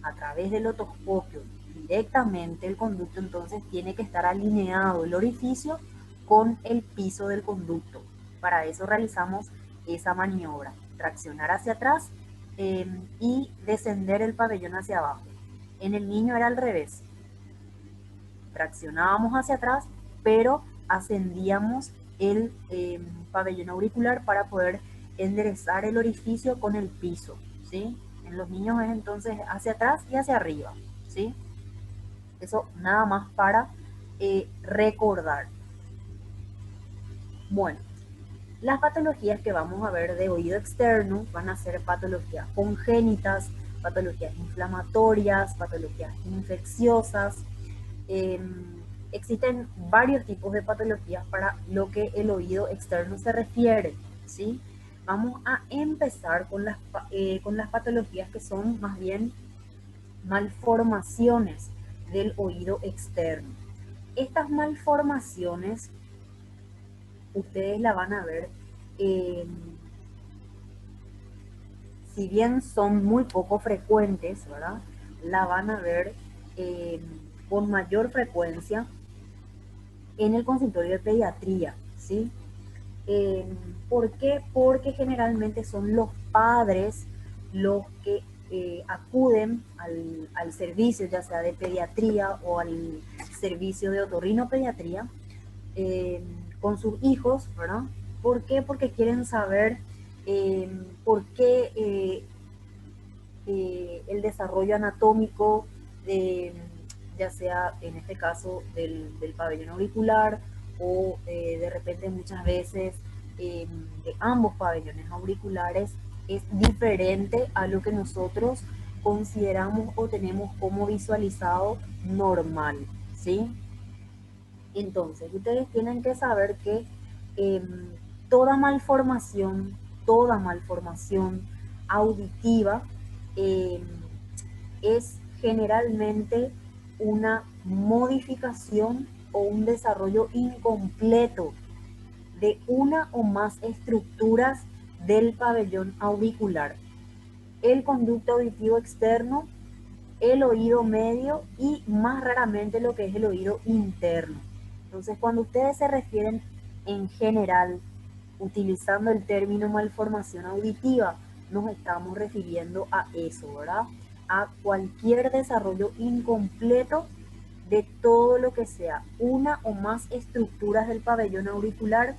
a través del otoscopio directamente el conducto, entonces tiene que estar alineado el orificio con el piso del conducto. Para eso realizamos esa maniobra, traccionar hacia atrás y descender el pabellón hacia abajo. En el niño era al revés, traccionábamos hacia atrás, pero ascendíamos el pabellón auricular para poder enderezar el orificio con el piso, ¿sí? En los niños es entonces hacia atrás y hacia arriba, ¿sí? Eso nada más para recordar. Bueno, las patologías que vamos a ver de oído externo van a ser patologías congénitas, patologías inflamatorias, patologías infecciosas. Eh, Existen varios tipos de patologías para lo que el oído externo se refiere, ¿sí? Vamos a empezar con las patologías que son más bien malformaciones del oído externo. Estas malformaciones ustedes la van a ver, eh, si bien son muy poco frecuentes, ¿verdad? La van a ver eh, con mayor frecuencia en el consultorio de pediatría, ¿sí? Eh, ¿Por qué? Porque generalmente son los padres los que acuden al servicio, ya sea de pediatría o al servicio de otorrinopediatría, con sus hijos, ¿verdad? ¿Por qué? Porque quieren saber por qué el desarrollo anatómico, de, ya sea en este caso del pabellón auricular o de repente muchas veces de ambos pabellones auriculares, es diferente a lo que nosotros consideramos o tenemos como visualizado normal, ¿sí? Entonces, ustedes tienen que saber que eh, toda toda malformación auditiva eh, es generalmente una modificación o un desarrollo incompleto de una o más estructuras del pabellón auricular, el conducto auditivo externo, el oído medio y más raramente lo que es el oído interno. Entonces, cuando ustedes se refieren en general, utilizando el término malformación auditiva, nos estamos refiriendo a eso, ¿verdad? A cualquier desarrollo incompleto de todo lo que sea una o más estructuras del pabellón auricular,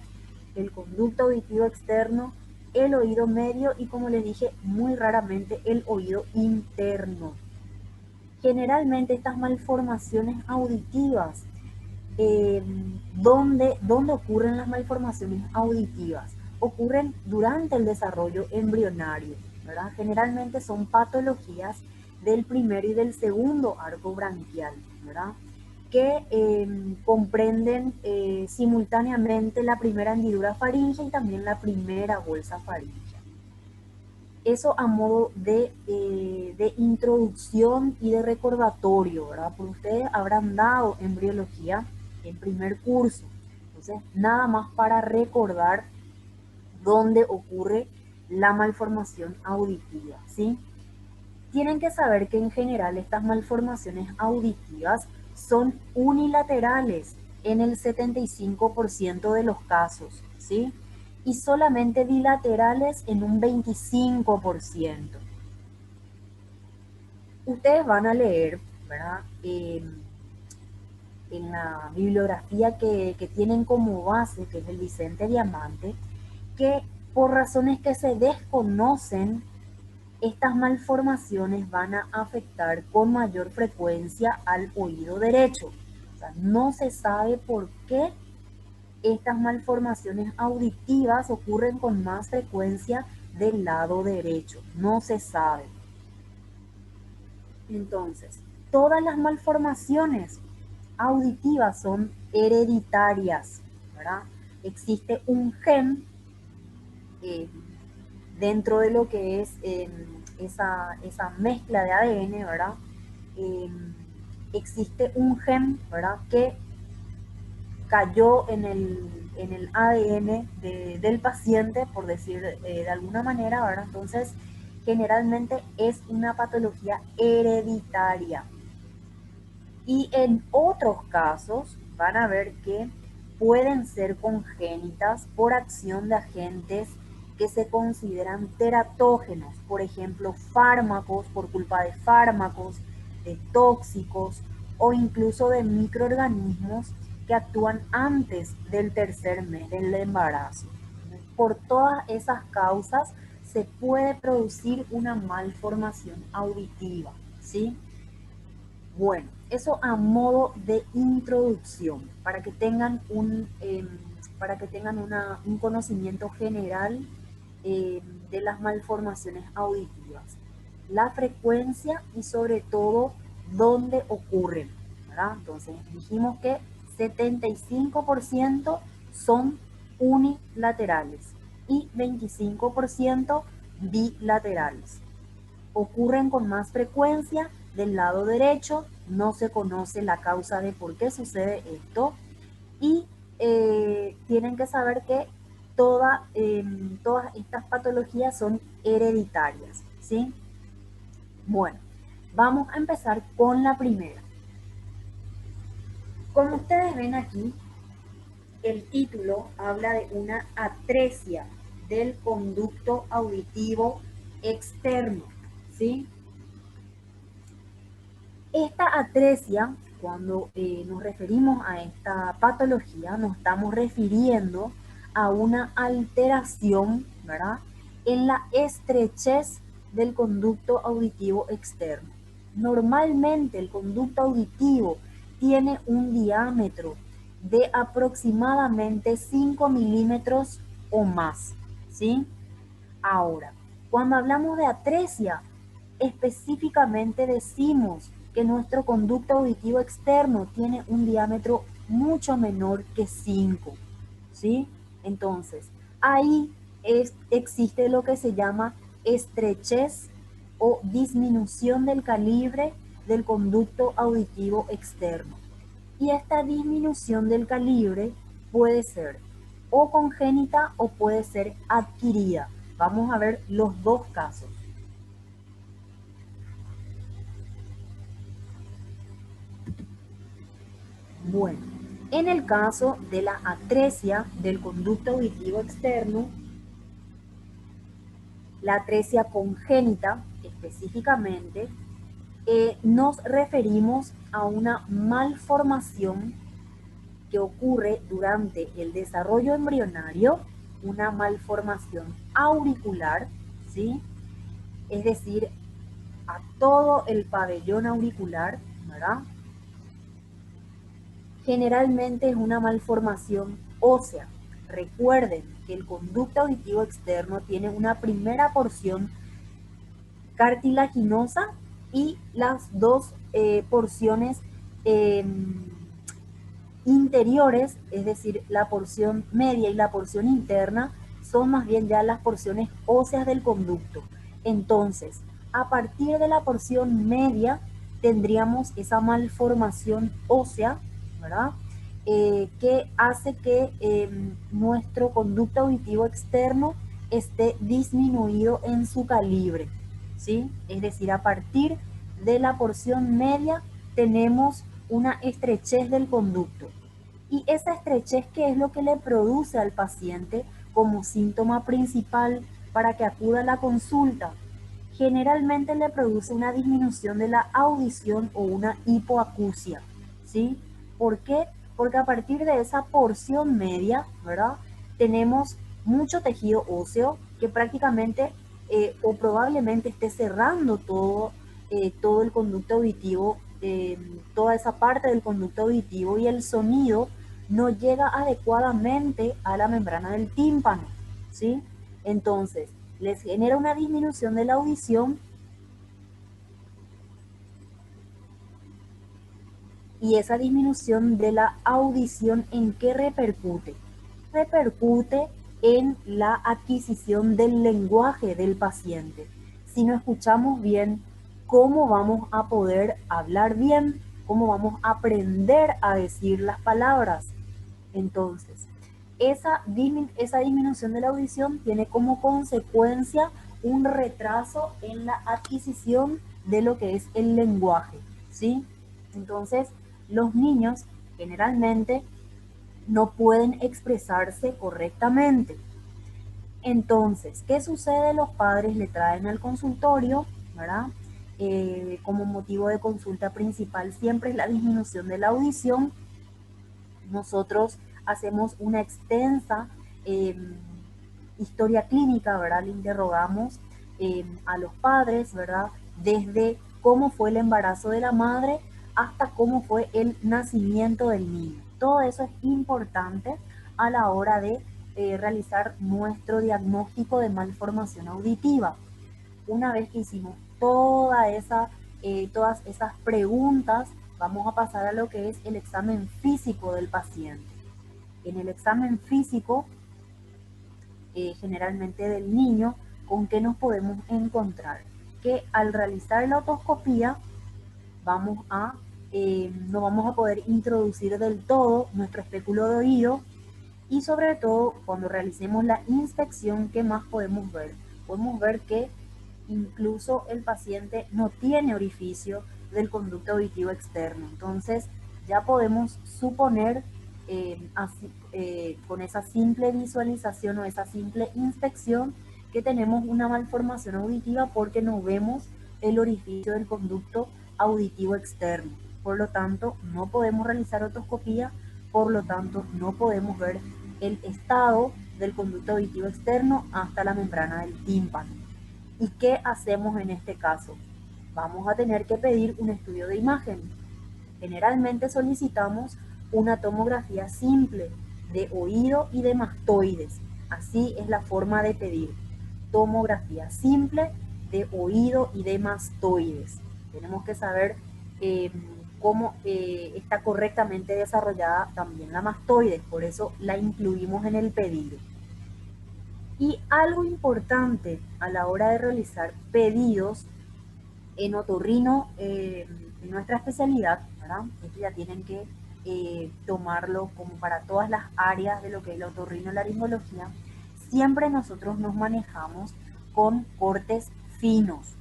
el conducto auditivo externo, el oído medio y, como les dije, muy raramente el oído interno. Generalmente estas malformaciones auditivas, ¿dónde ocurren las malformaciones auditivas? Ocurren durante el desarrollo embrionario, ¿verdad? Generalmente son patologías del primer y del segundo arco branquial, ¿verdad? Que comprenden simultáneamente la primera hendidura faríngea y también la primera bolsa faríngea. Eso a modo de introducción y de recordatorio, ¿verdad? Porque ustedes habrán dado embriología en primer curso. Entonces, nada más para recordar dónde ocurre la malformación auditiva, ¿sí? Tienen que saber que en general estas malformaciones auditivas son unilaterales en el 75% de los casos, ¿sí? Y solamente bilaterales en un 25%. Ustedes van a leer, ¿verdad? En la bibliografía que tienen como base, que es el Vicente Diamante, que por razones que se desconocen, estas malformaciones van a afectar con mayor frecuencia al oído derecho. O sea, no se sabe por qué estas malformaciones auditivas ocurren con más frecuencia del lado derecho. No se sabe. Entonces, todas las malformaciones auditivas son hereditarias, ¿verdad? Existe un gen eh, dentro de lo que es esa mezcla de ADN, ¿verdad? Eh, Existe un gen, ¿verdad? Que cayó en el ADN del paciente, por decir de alguna manera, ¿verdad? Entonces, generalmente es una patología hereditaria. Y en otros casos van a ver que pueden ser congénitas por acción de agentes que se consideran teratógenos, por ejemplo, fármacos, por culpa de fármacos, de tóxicos o incluso de microorganismos que actúan antes del tercer mes del embarazo. Por todas esas causas se puede producir una malformación auditiva, ¿sí? Bueno, eso a modo de introducción, para que tengan un conocimiento general de las malformaciones auditivas, la frecuencia y sobre todo dónde ocurren, ¿verdad? Entonces dijimos que 75% son unilaterales y 25% bilaterales. Ocurren con más frecuencia del lado derecho, no se conoce la causa de por qué sucede esto y tienen que saber que todas estas patologías son hereditarias, ¿sí? Bueno, vamos a empezar con la primera. Como ustedes ven aquí, el título habla de una atresia del conducto auditivo externo, ¿sí? Esta atresia, cuando nos referimos a esta patología, nos estamos refiriendo a una alteración, ¿verdad?, en la estrechez del conducto auditivo externo. Normalmente el conducto auditivo tiene un diámetro de aproximadamente 5 milímetros o más, ¿sí? Ahora, cuando hablamos de atresia, específicamente decimos que nuestro conducto auditivo externo tiene un diámetro mucho menor que 5, ¿sí? Entonces, ahí existe lo que se llama estrechez o disminución del calibre del conducto auditivo externo. Y esta disminución del calibre puede ser o congénita o puede ser adquirida. Vamos a ver los dos casos. Bueno, en el caso de la atresia del conducto auditivo externo, la atresia congénita específicamente, nos referimos a una malformación que ocurre durante el desarrollo embrionario, una malformación auricular, ¿sí? Es decir, a todo el pabellón auricular, ¿verdad? Generalmente es una malformación ósea. Recuerden que el conducto auditivo externo tiene una primera porción cartilaginosa y las dos porciones interiores, es decir, la porción media y la porción interna, son más bien ya las porciones óseas del conducto. Entonces, a partir de la porción media tendríamos esa malformación ósea, ¿verdad? Que hace que nuestro conducto auditivo externo esté disminuido en su calibre, ¿sí? Es decir, a partir de la porción media tenemos una estrechez del conducto. Y esa estrechez, ¿qué es lo que le produce al paciente como síntoma principal para que acuda a la consulta? Generalmente le produce una disminución de la audición o una hipoacusia, ¿sí? ¿Por qué? Porque a partir de esa porción media, ¿verdad?, tenemos mucho tejido óseo que prácticamente o probablemente esté cerrando todo el conducto auditivo, toda esa parte del conducto auditivo, y el sonido no llega adecuadamente a la membrana del tímpano, ¿sí? Entonces, les genera una disminución de la audición y esa disminución de la audición, ¿en qué repercute? Repercute en la adquisición del lenguaje del paciente. Si no escuchamos bien, ¿cómo vamos a poder hablar bien? ¿Cómo vamos a aprender a decir las palabras? Entonces, esa disminución de la audición tiene como consecuencia un retraso en la adquisición de lo que es el lenguaje, ¿sí? Entonces, los niños generalmente no pueden expresarse correctamente. Entonces, ¿qué sucede? Los padres le traen al consultorio, ¿verdad? Como motivo de consulta principal siempre es la disminución de la audición. Nosotros hacemos una extensa eh, historia clínica, ¿verdad? Le interrogamos a los padres, ¿verdad? Desde cómo fue el embarazo de la madre hasta cómo fue el nacimiento del niño. Todo eso es importante a la hora de realizar nuestro diagnóstico de malformación auditiva. Una vez que hicimos todas esas preguntas, vamos a pasar a lo que es el examen físico del paciente. En el examen físico, generalmente del niño, ¿con qué nos podemos encontrar? Que al realizar la otoscopía no vamos a poder introducir del todo nuestro espéculo de oído, y sobre todo cuando realicemos la inspección, ¿qué más podemos ver? Podemos ver que incluso el paciente no tiene orificio del conducto auditivo externo. Entonces ya podemos suponer con esa simple visualización o esa simple inspección que tenemos una malformación auditiva porque no vemos el orificio del conducto auditivo externo. Por lo tanto, no podemos realizar otoscopía, por lo tanto, no podemos ver el estado del conducto auditivo externo hasta la membrana del tímpano. ¿Y qué hacemos en este caso? Vamos a tener que pedir un estudio de imagen. Generalmente solicitamos una tomografía simple de oído y de mastoides. Así es la forma de pedir. Tomografía simple de oído y de mastoides. Tenemos que saber cómo está correctamente desarrollada también la mastoides, por eso la incluimos en el pedido. Y algo importante a la hora de realizar pedidos en otorrino, en nuestra especialidad, ¿verdad? Esto ya tienen que tomarlo como para todas las áreas de lo que es la otorrinolaringología. Siempre nosotros nos manejamos con cortes finos.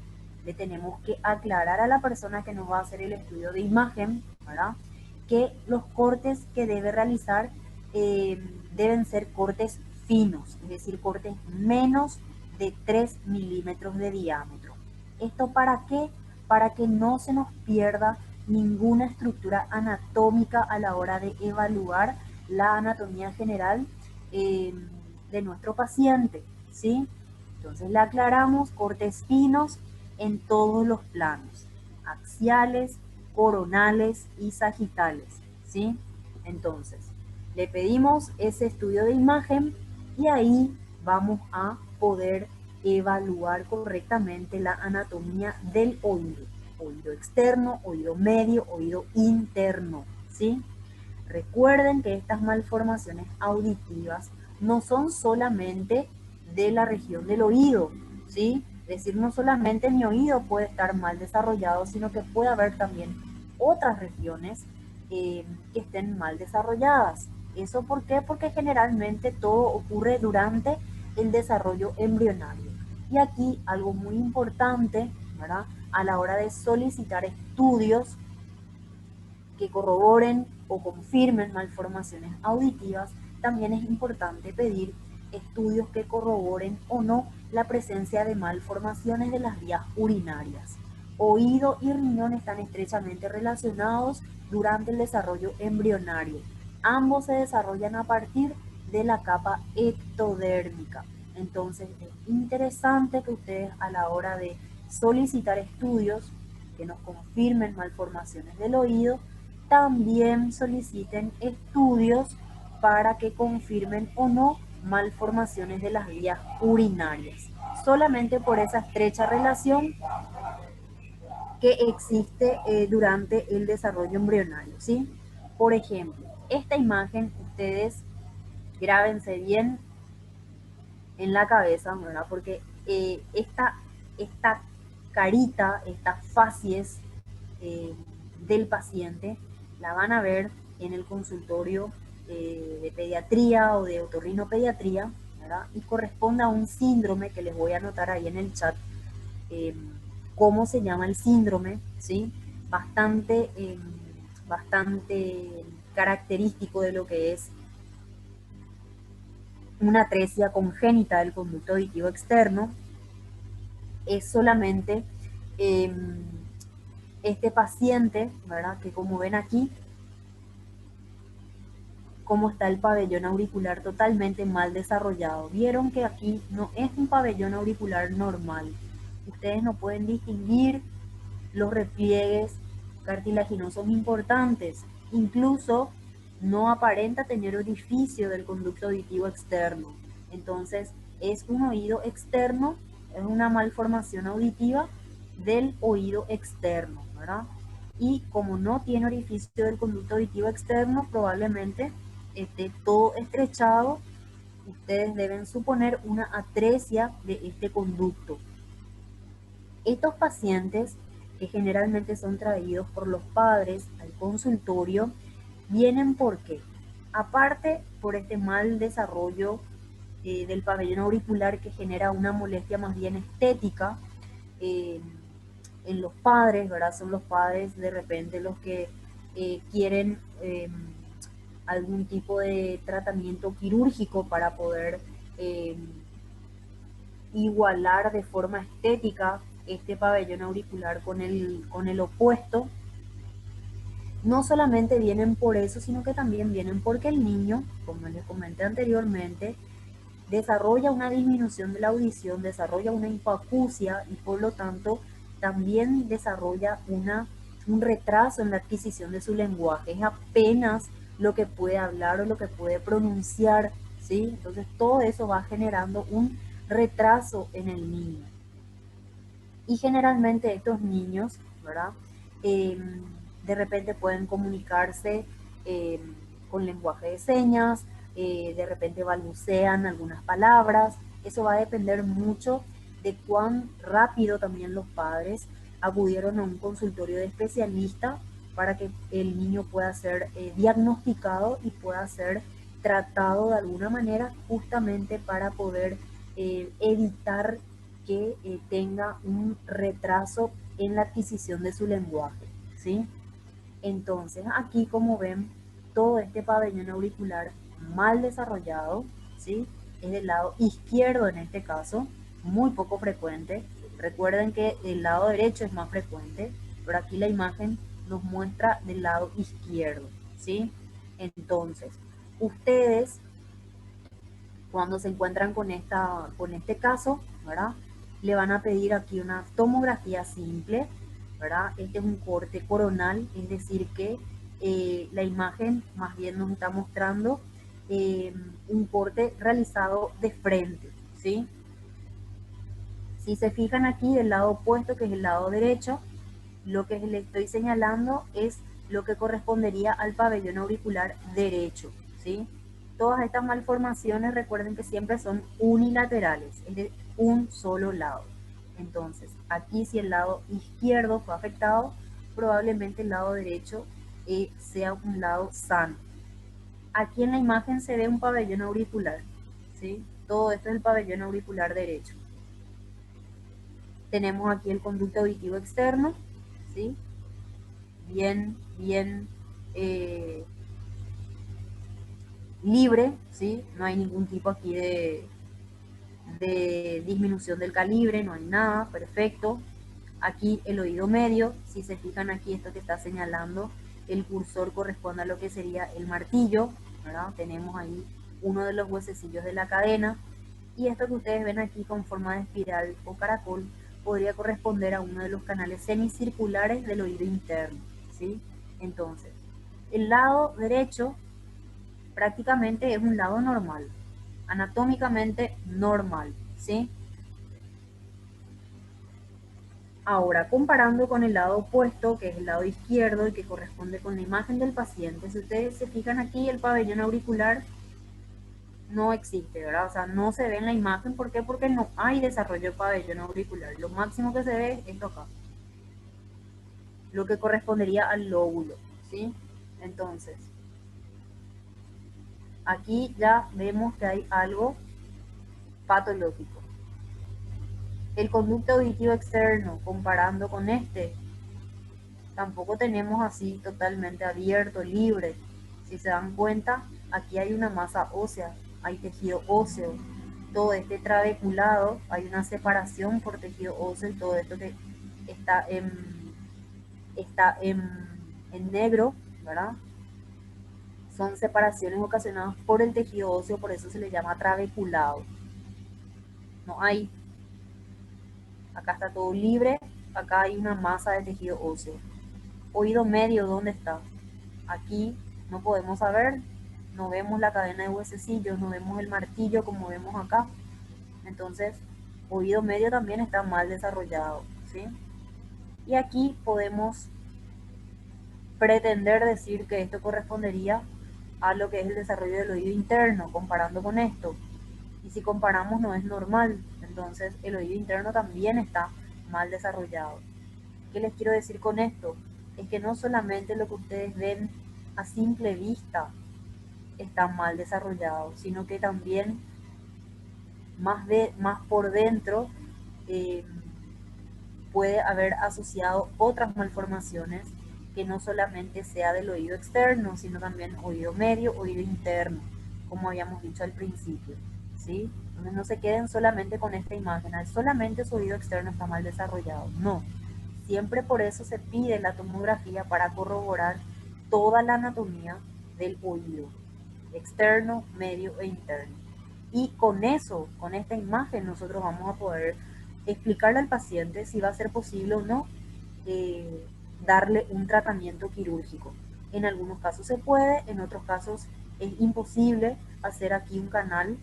Le tenemos que aclarar a la persona que nos va a hacer el estudio de imagen, ¿verdad? Que los cortes que debe realizar deben ser cortes finos, es decir, cortes menos de 3 milímetros de diámetro. ¿Esto para qué? Para que no se nos pierda ninguna estructura anatómica a la hora de evaluar la anatomía general de nuestro paciente, ¿sí? Entonces le aclaramos cortes finos en todos los planos, axiales, coronales y sagitales, ¿sí? Entonces, le pedimos ese estudio de imagen y ahí vamos a poder evaluar correctamente la anatomía del oído. Oído externo, oído medio, oído interno, ¿sí? Recuerden que estas malformaciones auditivas no son solamente de la región del oído, ¿sí? Es decir, no solamente mi oído puede estar mal desarrollado, sino que puede haber también otras regiones que estén mal desarrolladas. ¿Eso por qué? Porque generalmente todo ocurre durante el desarrollo embrionario. Y aquí algo muy importante, ¿verdad? A la hora de solicitar estudios que corroboren o confirmen malformaciones auditivas, también es importante pedir estudios que corroboren o no la presencia de malformaciones de las vías urinarias. Oído y riñón están estrechamente relacionados durante el desarrollo embrionario. Ambos se desarrollan a partir de la capa ectodérmica. Entonces es interesante que ustedes a la hora de solicitar estudios que nos confirmen malformaciones del oído, también soliciten estudios para que confirmen o no malformaciones de las vías urinarias. Solamente por esa estrecha relación que existe durante el desarrollo embrionario, ¿sí? Por ejemplo, esta imagen ustedes grábense bien en la cabeza, ¿verdad? Porque esta carita, estas facies del paciente, la van a ver en el consultorio de pediatría o de otorrinopediatría, ¿verdad? Y corresponde a un síndrome que les voy a anotar ahí en el chat, eh, cómo se llama el síndrome, ¿sí? Bastante, bastante característico de lo que es una atresia congénita del conducto auditivo externo. Es solamente eh, este paciente, ¿verdad? Que como ven aquí, cómo está el pabellón auricular totalmente mal desarrollado. Vieron que aquí no es un pabellón auricular normal. Ustedes no pueden distinguir los repliegues cartilaginosos importantes. Incluso no aparenta tener orificio del conducto auditivo externo. Entonces, es un oído externo, es una malformación auditiva del oído externo, ¿verdad? Y como no tiene orificio del conducto auditivo externo, probablemente esté todo estrechado. Ustedes deben suponer una atresia de este conducto. Estos pacientes, que generalmente son traídos por los padres al consultorio, vienen porque, aparte por este mal desarrollo del pabellón auricular que genera una molestia más bien estética eh, en los padres, ¿verdad? Son los padres de repente los que quieren algún tipo de tratamiento quirúrgico para poder eh, igualar de forma estética este pabellón auricular con el opuesto. No solamente vienen por eso, sino que también vienen porque el niño, como les comenté anteriormente, desarrolla una disminución de la audición, desarrolla una hipoacusia y por lo tanto también desarrolla un retraso en la adquisición de su lenguaje. Es apenas lo que puede hablar o lo que puede pronunciar, ¿sí? Entonces todo eso va generando un retraso en el niño. Y generalmente estos niños, ¿verdad? Eh, de repente pueden comunicarse eh, con lenguaje de señas, de repente balbucean algunas palabras. Eso va a depender mucho de cuán rápido también los padres acudieron a un consultorio de especialista para que el niño pueda ser diagnosticado y pueda ser tratado de alguna manera justamente para poder evitar que tenga un retraso en la adquisición de su lenguaje, ¿sí? Entonces, aquí como ven, todo este pabellón auricular mal desarrollado, ¿sí? Es del lado izquierdo en este caso, muy poco frecuente. Recuerden que el lado derecho es más frecuente, pero aquí la imagen nos muestra del lado izquierdo, ¿sí? Entonces, ustedes cuando se encuentran con este caso, ¿verdad? Le van a pedir aquí una tomografía simple, ¿verdad? Este es un corte coronal, es decir que la imagen más bien nos está mostrando un corte realizado de frente, ¿sí? Si se fijan aquí del lado opuesto, que es el lado derecho, lo que les estoy señalando es lo que correspondería al pabellón auricular derecho, ¿sí? Todas estas malformaciones, recuerden que siempre son unilaterales, es de un solo lado. Entonces, aquí si el lado izquierdo fue afectado, probablemente el lado derecho sea un lado sano. Aquí en la imagen se ve un pabellón auricular, ¿sí? Todo esto es el pabellón auricular derecho. Tenemos aquí el conducto auditivo externo, ¿sí? Bien eh, libre, ¿sí? No hay ningún tipo aquí de disminución del calibre, no hay nada, perfecto. Aquí el oído medio, si se fijan aquí esto que está señalando, el cursor corresponde a lo que sería el martillo, ¿verdad? Tenemos ahí uno de los huesecillos de la cadena, y esto que ustedes ven aquí con forma de espiral o caracol podría corresponder a uno de los canales semicirculares del oído interno, ¿sí? Entonces, el lado derecho prácticamente es un lado normal, anatómicamente normal, ¿sí? Ahora, comparando con el lado opuesto, que es el lado izquierdo y que corresponde con la imagen del paciente, si ustedes se fijan aquí, el pabellón auricular no existe, ¿verdad? O sea, no se ve en la imagen. ¿Por qué? Porque no hay desarrollo de pabellón auricular. Lo máximo que se ve es esto acá, lo que correspondería al lóbulo, ¿sí? Entonces, aquí ya vemos que hay algo patológico. El conducto auditivo externo, comparando con este, tampoco tenemos así totalmente abierto, libre. Si se dan cuenta, aquí hay una masa ósea, hay tejido óseo. Todo este trabeculado, hay una separación por tejido óseo y todo esto que está en negro, ¿verdad? Son separaciones ocasionadas por el tejido óseo, por eso se le llama trabeculado. No hay, acá está todo libre, acá hay una masa de tejido óseo. Oído medio, ¿dónde está? Aquí no podemos saber, no vemos la cadena de huesecillos, no vemos el martillo como vemos acá. Entonces, oído medio también está mal desarrollado, ¿sí? Y aquí podemos pretender decir que esto correspondería a lo que es el desarrollo del oído interno, comparando con esto. Y si comparamos no es normal, entonces el oído interno también está mal desarrollado. ¿Qué les quiero decir con esto? Es que no solamente lo que ustedes ven a simple vista está mal desarrollado, sino que también más por dentro eh, puede haber asociado otras malformaciones que no solamente sea del oído externo, sino también oído medio, oído interno, como habíamos dicho al principio, ¿sí? Entonces no se queden solamente con esta imagen, solamente su oído externo está mal desarrollado, no. Siempre por eso se pide la tomografía para corroborar toda la anatomía del oído, externo, medio e interno. Y con eso, con esta imagen, nosotros vamos a poder explicarle al paciente si va a ser posible o no darle un tratamiento quirúrgico. En algunos casos se puede, en otros casos es imposible hacer aquí un canal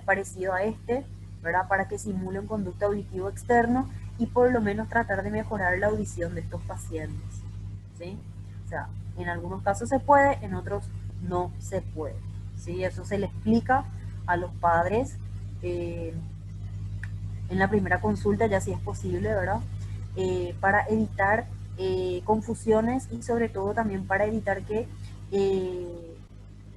parecido a este, ¿verdad? Para que simule un conducto auditivo externo y por lo menos tratar de mejorar la audición de estos pacientes, ¿sí? O sea, en algunos casos se puede, en otros no se puede, ¿sí? Eso se le explica a los padres en la primera consulta, ya si es posible, ¿verdad? Para evitar confusiones y sobre todo también para evitar que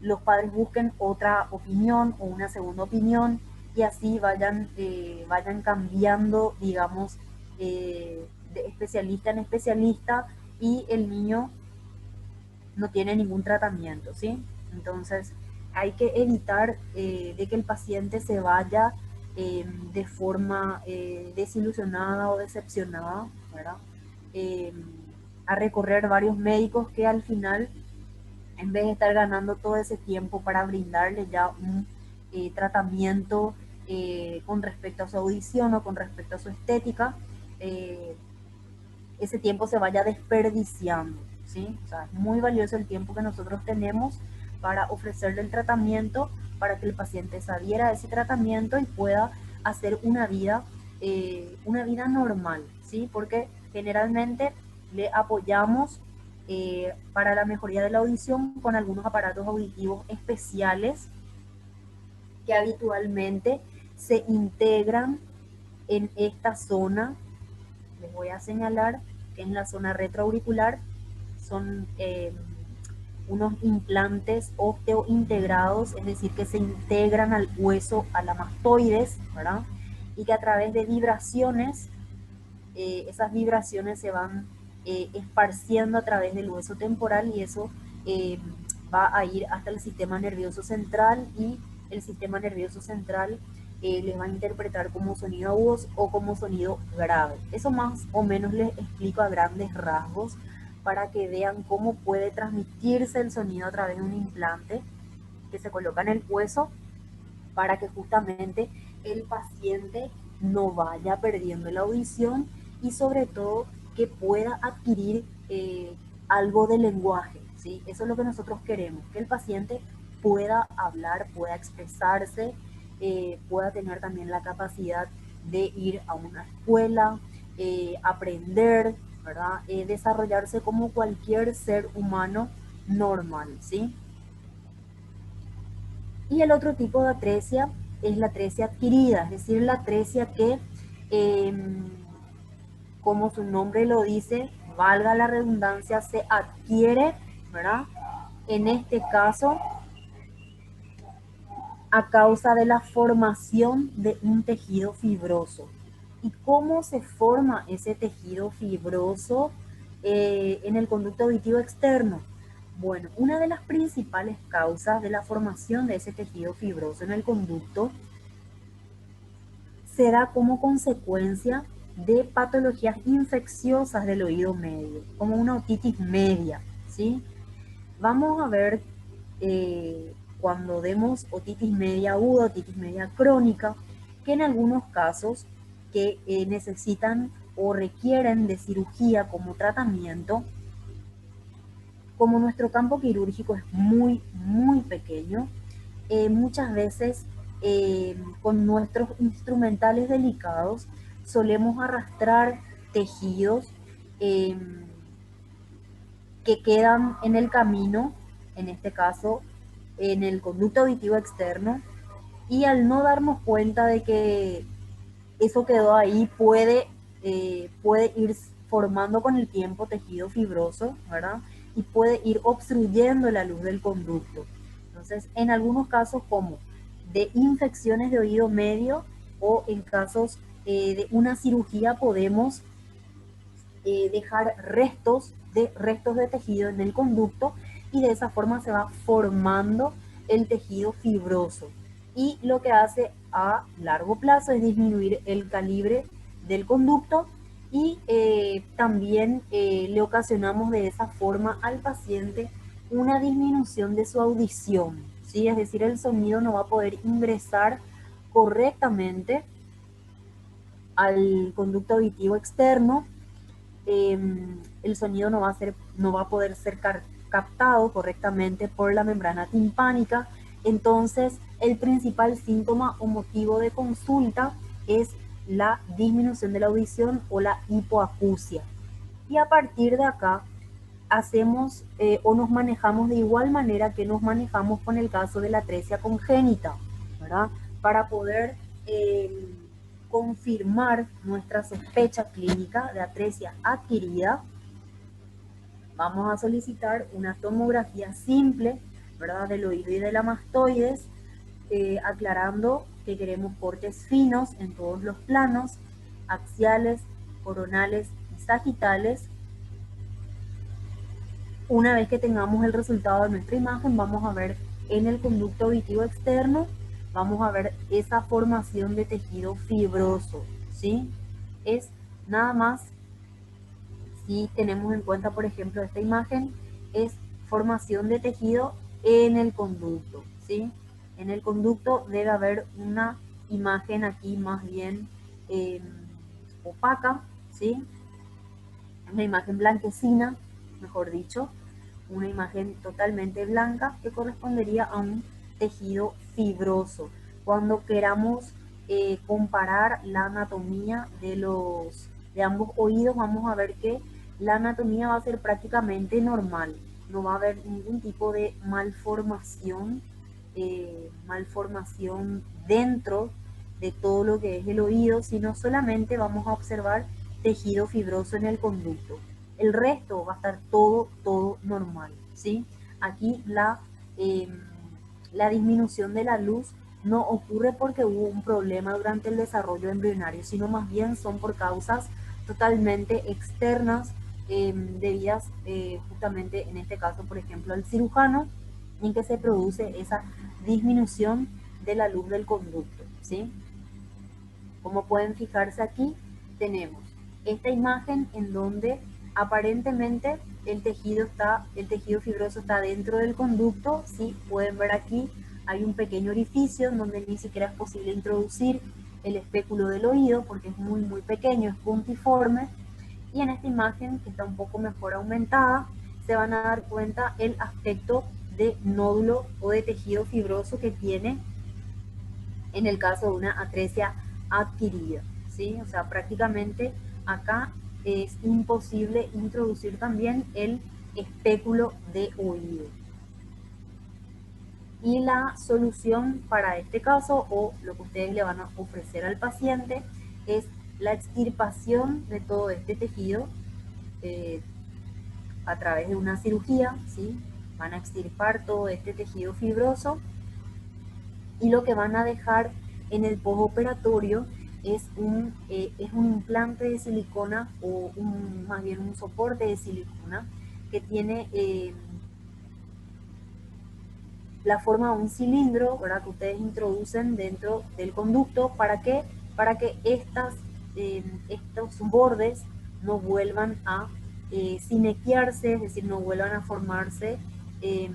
los padres busquen otra opinión o una segunda opinión y así vayan cambiando, digamos, de especialista en especialista y el niño no tiene ningún tratamiento, ¿sí? Entonces hay que evitar de que el paciente se vaya de forma desilusionada o decepcionada, ¿verdad? Eh, a recorrer varios médicos que al final, en vez de estar ganando todo ese tiempo para brindarle ya un tratamiento con respecto a su audición o con respecto a su estética, ese tiempo se vaya desperdiciando, ¿sí? O sea, es muy valioso el tiempo que nosotros tenemos para ofrecerle el tratamiento, para que el paciente se adhiera a ese tratamiento y pueda hacer una vida normal, ¿sí? Porque generalmente le apoyamos para la mejoría de la audición con algunos aparatos auditivos especiales que habitualmente se integran en esta zona. Les voy a señalar que en la zona retroauricular son unos implantes osteointegrados, es decir, que se integran al hueso, a la mastoides, ¿verdad? Y que a través de vibraciones, esas vibraciones se van esparciendo a través del hueso temporal y eso va a ir hasta el sistema nervioso central y el sistema nervioso central les va a interpretar como sonido agudo o como sonido grave. Eso más o menos les explico a grandes rasgos para que vean cómo puede transmitirse el sonido a través de un implante que se coloca en el hueso para que justamente el paciente no vaya perdiendo la audición y sobre todo que pueda adquirir algo de lenguaje, ¿sí? Eso es lo que nosotros queremos, que el paciente pueda hablar, pueda expresarse, pueda tener también la capacidad de ir a una escuela, aprender, ¿verdad? Desarrollarse como cualquier ser humano normal, ¿sí? Y el otro tipo de atresia es la atresia adquirida, es decir, la atresia que, eh, como su nombre lo dice, valga la redundancia, se adquiere, ¿verdad? En este caso, a causa de la formación de un tejido fibroso. ¿Y cómo se forma ese tejido fibroso en el conducto auditivo externo? Bueno, una de las principales causas de la formación de ese tejido fibroso en el conducto se da como consecuencia de patologías infecciosas del oído medio, como una otitis media, ¿sí? Vamos a ver cuando demos otitis media aguda, otitis media crónica, que en algunos casos que necesitan o requieren de cirugía como tratamiento, como nuestro campo quirúrgico es muy pequeño, muchas veces con nuestros instrumentales delicados solemos arrastrar tejidos eh, que quedan en el camino, en este caso en el conducto auditivo externo, y al no darnos cuenta de que eso quedó ahí, puede ir formando con el tiempo tejido fibroso, ¿verdad? Y puede ir obstruyendo la luz del conducto. Entonces, en algunos casos como de infecciones de oído medio o en casos de una cirugía podemos dejar restos de tejido en el conducto y de esa forma se va formando el tejido fibroso. Y lo que hace a largo plazo es disminuir el calibre del conducto y también le ocasionamos de esa forma al paciente una disminución de su audición, ¿sí? Es decir, el sonido no va a poder ingresar correctamente al conducto auditivo externo, el sonido no va a poder ser captado correctamente por la membrana timpánica. Entonces, el principal síntoma o motivo de consulta es la disminución de la audición o la hipoacusia. Y a partir de acá hacemos o nos manejamos de igual manera que nos manejamos con el caso de la atresia congénita, ¿verdad? Para poder confirmar nuestra sospecha clínica de atresia adquirida, vamos a solicitar una tomografía simple, ¿verdad? Del oído y de la mastoides, aclarando que queremos cortes finos en todos los planos, axiales, coronales y sagitales. Una vez que tengamos el resultado de nuestra imagen, vamos a ver en el conducto auditivo externo, vamos a ver esa formación de tejido fibroso, ¿sí? Es nada más, si tenemos en cuenta, por ejemplo, esta imagen, es formación de tejido en el conducto, ¿sí? En el conducto debe haber una imagen aquí más bien opaca, ¿sí? Una imagen blanquecina, mejor dicho, una imagen totalmente blanca que correspondería a un tejido fibroso. Cuando queramos comparar la anatomía de ambos oídos, vamos a ver que la anatomía va a ser prácticamente normal. No va a haber ningún tipo de malformación dentro de todo lo que es el oído, sino solamente vamos a observar tejido fibroso en el conducto. El resto va a estar todo normal, ¿sí? Aquí la disminución de la luz no ocurre porque hubo un problema durante el desarrollo embrionario, sino más bien son por causas totalmente externas, debidas justamente en este caso, por ejemplo, al cirujano, en que se produce esa disminución de la luz del conducto, ¿sí? Como pueden fijarse aquí, tenemos esta imagen en donde aparentemente el tejido fibroso está dentro del conducto. ¿Sí? Pueden ver aquí, hay un pequeño orificio en donde ni siquiera es posible introducir el espéculo del oído porque es muy pequeño, es puntiforme. Y en esta imagen, que está un poco mejor aumentada, se van a dar cuenta el aspecto de nódulo o de tejido fibroso que tiene en el caso de una atresia adquirida, ¿sí? O sea, prácticamente acá es imposible introducir también el espéculo de oído. Y la solución para este caso, o lo que ustedes le van a ofrecer al paciente, es la extirpación de todo este tejido a través de una cirugía, ¿sí? Van a extirpar todo este tejido fibroso y lo que van a dejar en el postoperatorio es un implante de silicona o más bien un soporte de silicona que tiene la forma de un cilindro, ¿verdad? Que ustedes introducen dentro del conducto. ¿Para qué? Para que estos bordes no vuelvan a sinequiarse, es decir, no vuelvan a formarse, eh,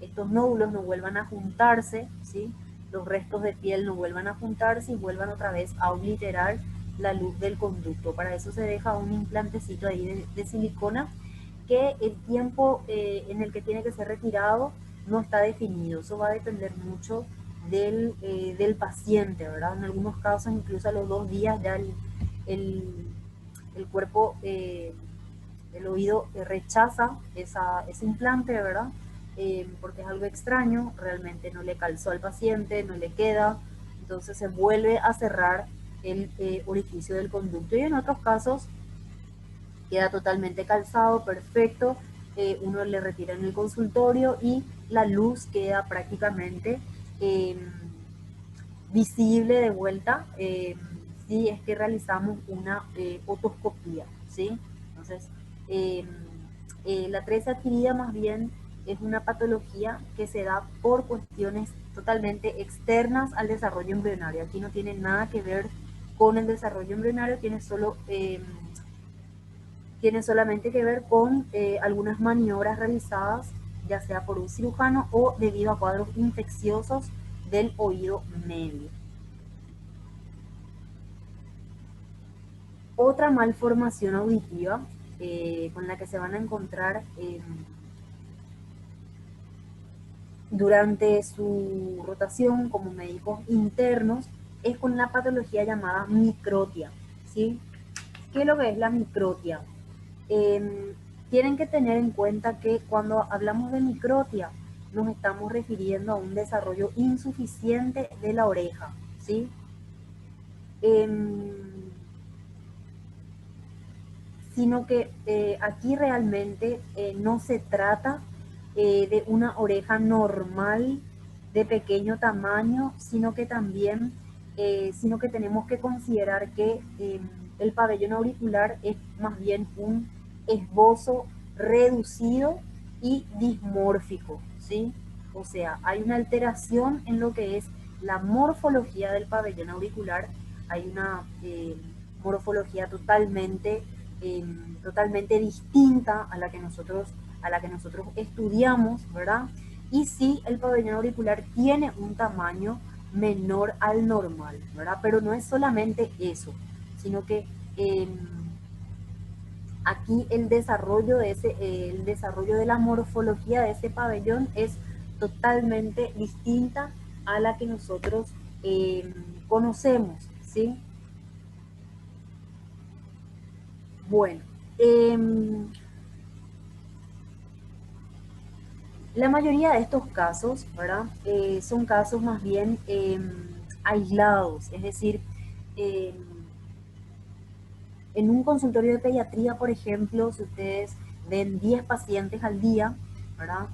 estos nódulos no vuelvan a juntarse, ¿sí? Los restos de piel no vuelvan a juntarse y vuelvan otra vez a obliterar la luz del conducto. Para eso se deja un implantecito ahí de silicona que el tiempo en el que tiene que ser retirado no está definido. Eso va a depender mucho del paciente, ¿verdad? En algunos casos, incluso a los 2 días ya el, el cuerpo, el oído rechaza ese implante, ¿verdad? Porque es algo extraño, realmente no le calzó al paciente, no le queda, entonces se vuelve a cerrar el orificio del conducto. Y en otros casos queda totalmente calzado, perfecto, uno le retira en el consultorio y la luz queda prácticamente eh, visible de vuelta si es que realizamos una otoscopía, ¿sí? Entonces, eh, la atresia adquirida más bien es una patología que se da por cuestiones totalmente externas al desarrollo embrionario. Aquí no tiene nada que ver con el desarrollo embrionario, tiene solamente que ver con algunas maniobras realizadas, ya sea por un cirujano o debido a cuadros infecciosos del oído medio. Otra malformación auditiva con la que se van a encontrar durante su rotación como médicos internos es con la patología llamada microtia, ¿sí? ¿Qué es lo que es la microtia? Tienen que tener en cuenta que cuando hablamos de microtia nos estamos refiriendo a un desarrollo insuficiente de la oreja, ¿sí? Eh, Sino que aquí realmente no se trata de una oreja normal de pequeño tamaño, sino que tenemos que considerar que el pabellón auricular es más bien un esbozo reducido y dismórfico, ¿sí? O sea, hay una alteración en lo que es la morfología del pabellón auricular, hay una morfología eh, totalmente distinta a la que nosotros estudiamos, ¿verdad? Y sí, el pabellón auricular tiene un tamaño menor al normal, ¿verdad? Pero no es solamente eso, sino que aquí el desarrollo de la morfología de ese pabellón es totalmente distinta a la que nosotros conocemos, ¿sí? Bueno, eh, la mayoría de estos casos, ¿verdad? Son casos más bien aislados, es decir, eh, en un consultorio de pediatría, por ejemplo, si ustedes ven 10 pacientes al día, ¿verdad?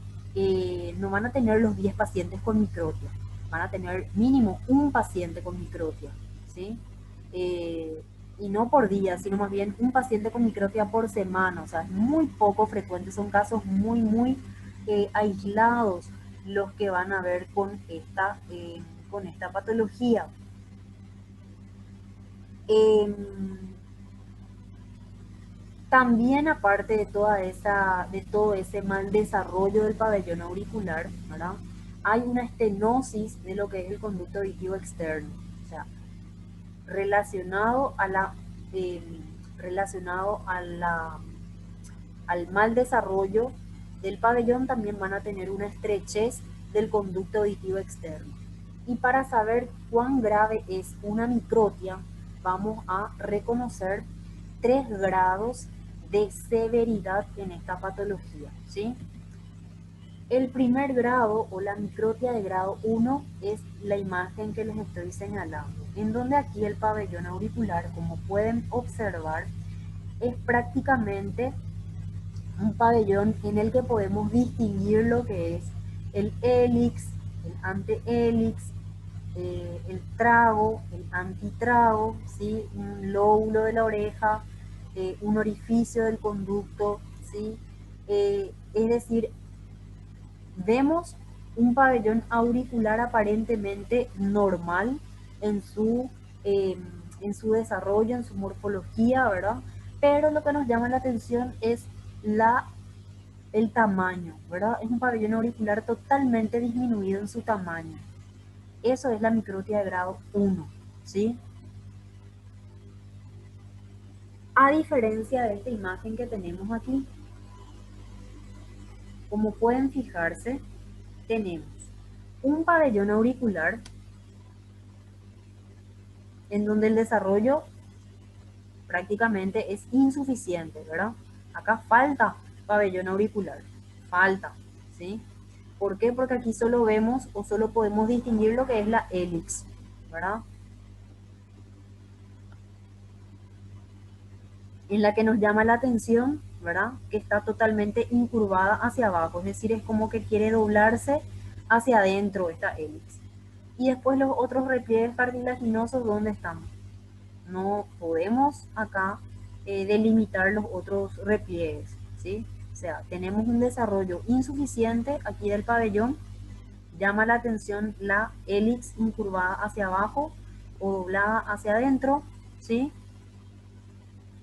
No van a tener los 10 pacientes con microtia, van a tener mínimo un paciente con microtia, ¿sí? Eh, y no por día, sino más bien un paciente con microtia por semana, o sea, es muy poco frecuente, son casos muy aislados los que van a ver con esta patología. Eh, También aparte de todo ese mal desarrollo del pabellón auricular, ¿verdad? Hay una estenosis de lo que es el conducto auditivo externo, o sea, relacionado a la, eh, relacionado a la, al mal desarrollo del pabellón también van a tener una estrechez del conducto auditivo externo. Y para saber cuán grave es una microtia, vamos a reconocer 3 grados de severidad en esta patología, ¿sí? El primer grado o la microtia de grado 1 es la imagen que les estoy señalando, en donde aquí el pabellón auricular, como pueden observar, es prácticamente un pabellón en el que podemos distinguir lo que es el hélix, el antehélix, el trago, el antitrago, ¿sí? Un lóbulo de la oreja, un orificio del conducto, ¿sí? Es decir, vemos un pabellón auricular aparentemente normal en su, eh, en su desarrollo, en su morfología, ¿verdad? Pero lo que nos llama la atención es el tamaño, ¿verdad? Es un pabellón auricular totalmente disminuido en su tamaño. Eso es la microtia de grado 1, ¿sí? A diferencia de esta imagen que tenemos aquí, como pueden fijarse, tenemos un pabellón auricular en donde el desarrollo prácticamente es insuficiente, ¿verdad? Acá falta pabellón auricular, falta, ¿sí? ¿Por qué? Porque aquí solo vemos o solo podemos distinguir lo que es la hélix, ¿verdad? En la que nos llama la atención, ¿verdad? Que está totalmente incurvada hacia abajo, es decir, es como que quiere doblarse hacia adentro esta hélix. Y después los otros repliegues cartilaginosos, ¿dónde están? No podemos acá delimitar los otros repliegues, ¿sí? O sea, tenemos un desarrollo insuficiente aquí del pabellón, llama la atención la hélix incurvada hacia abajo o doblada hacia adentro, ¿sí?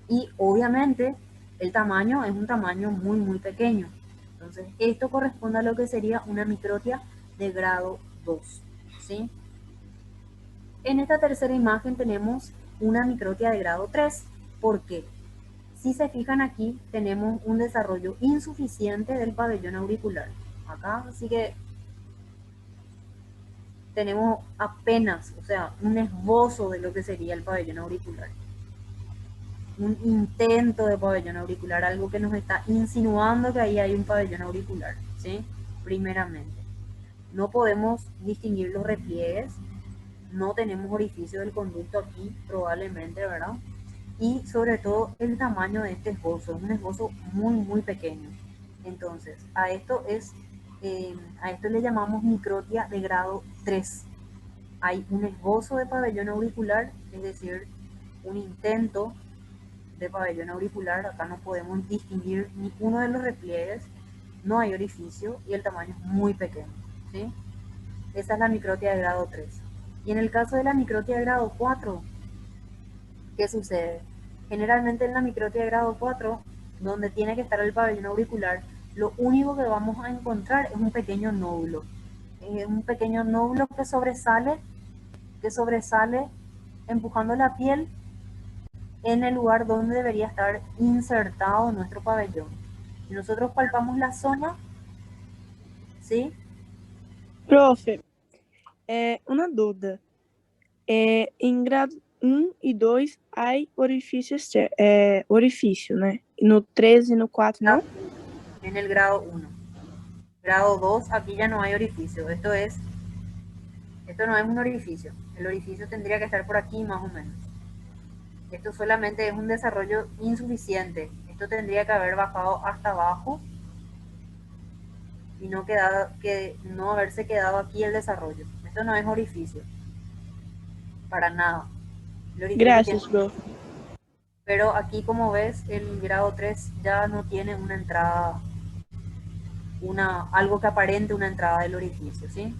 Y obviamente el tamaño es un tamaño muy, muy pequeño. Entonces, esto corresponde a lo que sería una microtia de grado 2, ¿sí? En esta tercera imagen tenemos una microtia de grado 3. ¿Por qué? Si se fijan aquí, tenemos un desarrollo insuficiente del pabellón auricular. Acá sí que tenemos apenas, o sea, un esbozo de lo que sería el pabellón auricular. Un intento de pabellón auricular, algo que nos está insinuando que ahí hay un pabellón auricular, ¿sí? Primeramente. No podemos distinguir los repliegues, no tenemos orificio del conducto aquí, probablemente, ¿verdad? Y sobre todo el tamaño de este esbozo, es un esbozo muy, muy pequeño. Entonces, a esto le llamamos microtia de grado 3. Hay un esbozo de pabellón auricular, es decir, un intento de pabellón auricular, acá no podemos distinguir ninguno de los repliegues, no hay orificio y el tamaño es muy pequeño, ¿sí? Esa es la microtia de grado 3. Y en el caso de la microtia de grado 4, ¿qué sucede? Generalmente en la microtia de grado 4, donde tiene que estar el pabellón auricular, lo único que vamos a encontrar es un pequeño nódulo. Un pequeño nódulo que sobresale empujando la piel en el lugar donde debería estar insertado nuestro pabellón. Si nosotros palpamos la zona, ¿sí? Profe, uma dúvida. Em grado 1 e 2 há orifício, né? No 3 e no 4 não? En el grado 1. Grado 2, aquí ya no hay orificio. Esto no es un orificio. El orificio tendría que estar por aquí más o menos. Esto solamente es un desarrollo insuficiente. Esto tendría que haber bajado hasta abajo y no haberse quedado aquí el desarrollo. Esto no es orificio, para nada. El orificio tiene, Graças, profe. pero aquí como ves el grado 3 ya no tiene una entrada, algo que aparente una entrada del orificio, ¿sí?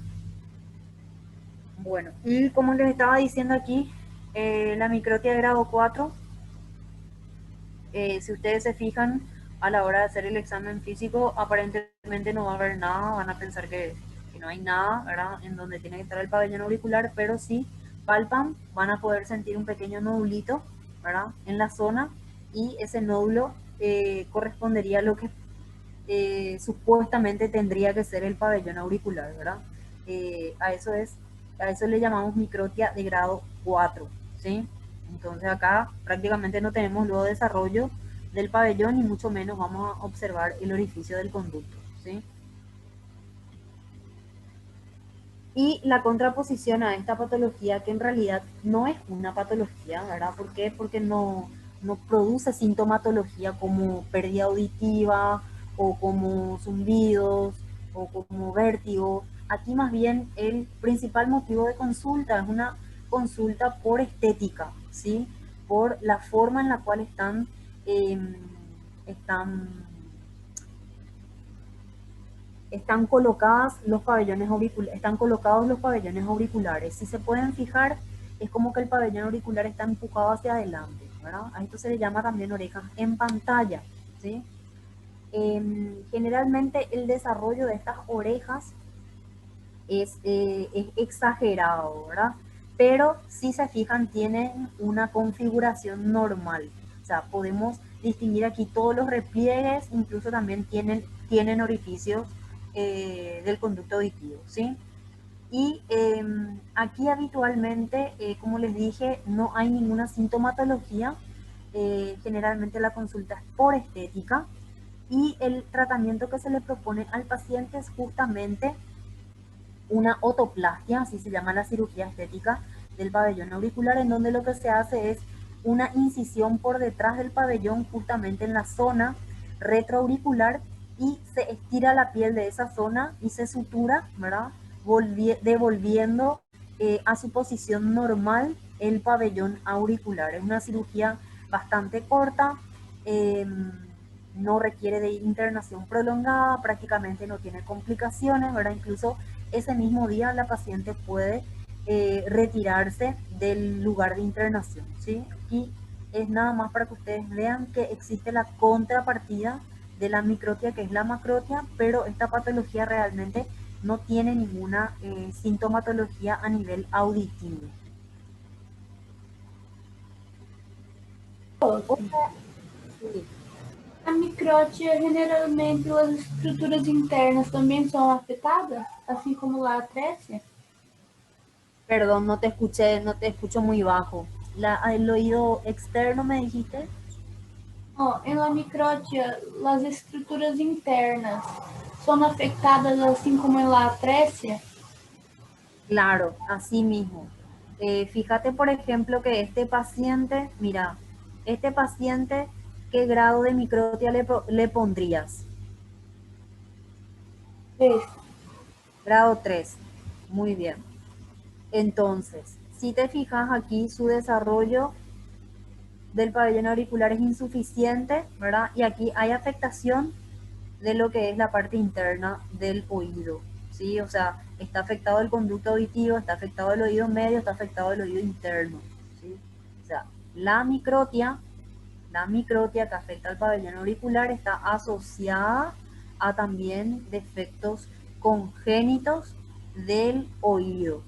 Bueno, y como les estaba diciendo aquí, la microtia de grado 4, si ustedes se fijan a la hora de hacer el examen físico, aparentemente no va a haber nada, van a pensar que no hay nada, ¿verdad? En donde tiene que estar el pabellón auricular, pero si palpan, van a poder sentir un pequeño nodulito, ¿verdad? En la zona, y ese nódulo correspondería a lo que supuestamente tendría que ser el pabellón auricular, ¿verdad? A eso le llamamos microtia de grado 4, ¿sí? Entonces acá prácticamente no tenemos luego desarrollo del pabellón y mucho menos vamos a observar el orificio del conducto, ¿sí? Y la contraposición a esta patología, que en realidad no es una patología, ¿verdad? ¿Por qué? Porque no produce sintomatología como pérdida auditiva o como zumbidos o como vértigo. Aquí más bien el principal motivo de consulta es una consulta por estética, ¿sí? Por la forma en la cual eh, están, están colocadas los pabellones auriculares, están colocados los pabellones auriculares. Si se pueden fijar, es como que el pabellón auricular está empujado hacia adelante, ¿verdad? A esto se le llama también orejas en pantalla, ¿sí? Generalmente el desarrollo de estas orejas es exagerado, ¿verdad? Pero si se fijan, tienen una configuración normal. O sea, podemos distinguir aquí todos los repliegues, incluso también tienen orificios del conducto auditivo, ¿sí? Y aquí habitualmente, como les dije, no hay ninguna sintomatología. Generalmente la consulta es por estética y el tratamiento que se le propone al paciente es justamente una otoplastia, así se llama la cirugía estética del pabellón auricular, en donde lo que se hace es una incisión por detrás del pabellón, justamente en la zona retroauricular, y se estira la piel de esa zona y se sutura, ¿verdad? Devolviendo a su posición normal el pabellón auricular. Es una cirugía bastante corta, eh, no requiere de internación prolongada, prácticamente no tiene complicaciones, ¿verdad? Incluso ese mismo día la paciente puede retirarse del lugar de internación, ¿sí? Y es nada más para que ustedes vean que existe la contrapartida de la microtia, que es la macrotia, pero esta patología realmente no tiene ninguna sintomatología a nivel auditivo. Otra, sí. A micrótia, generalmente, as estruturas internas também são afetadas, assim como a atresia? Perdón, no te escucho muy bajo. El oído externo me dijiste. Oh, em la micrótia, as estruturas internas são afetadas assim como em la atresia? Claro, así mismo. Fíjate, por ejemplo, que este paciente, mira, este paciente, ¿qué grado de microtia le pondrías? 3. Grado 3. Muy bien. Entonces, si te fijas aquí, su desarrollo del pabellón auricular es insuficiente, ¿verdad? Y aquí hay afectación de lo que es la parte interna del oído, ¿sí? O sea, está afectado el conducto auditivo, está afectado el oído medio, está afectado el oído interno, ¿sí? O sea, la microtia que afecta al pabellón auricular está asociada a también defectos congénitos del oído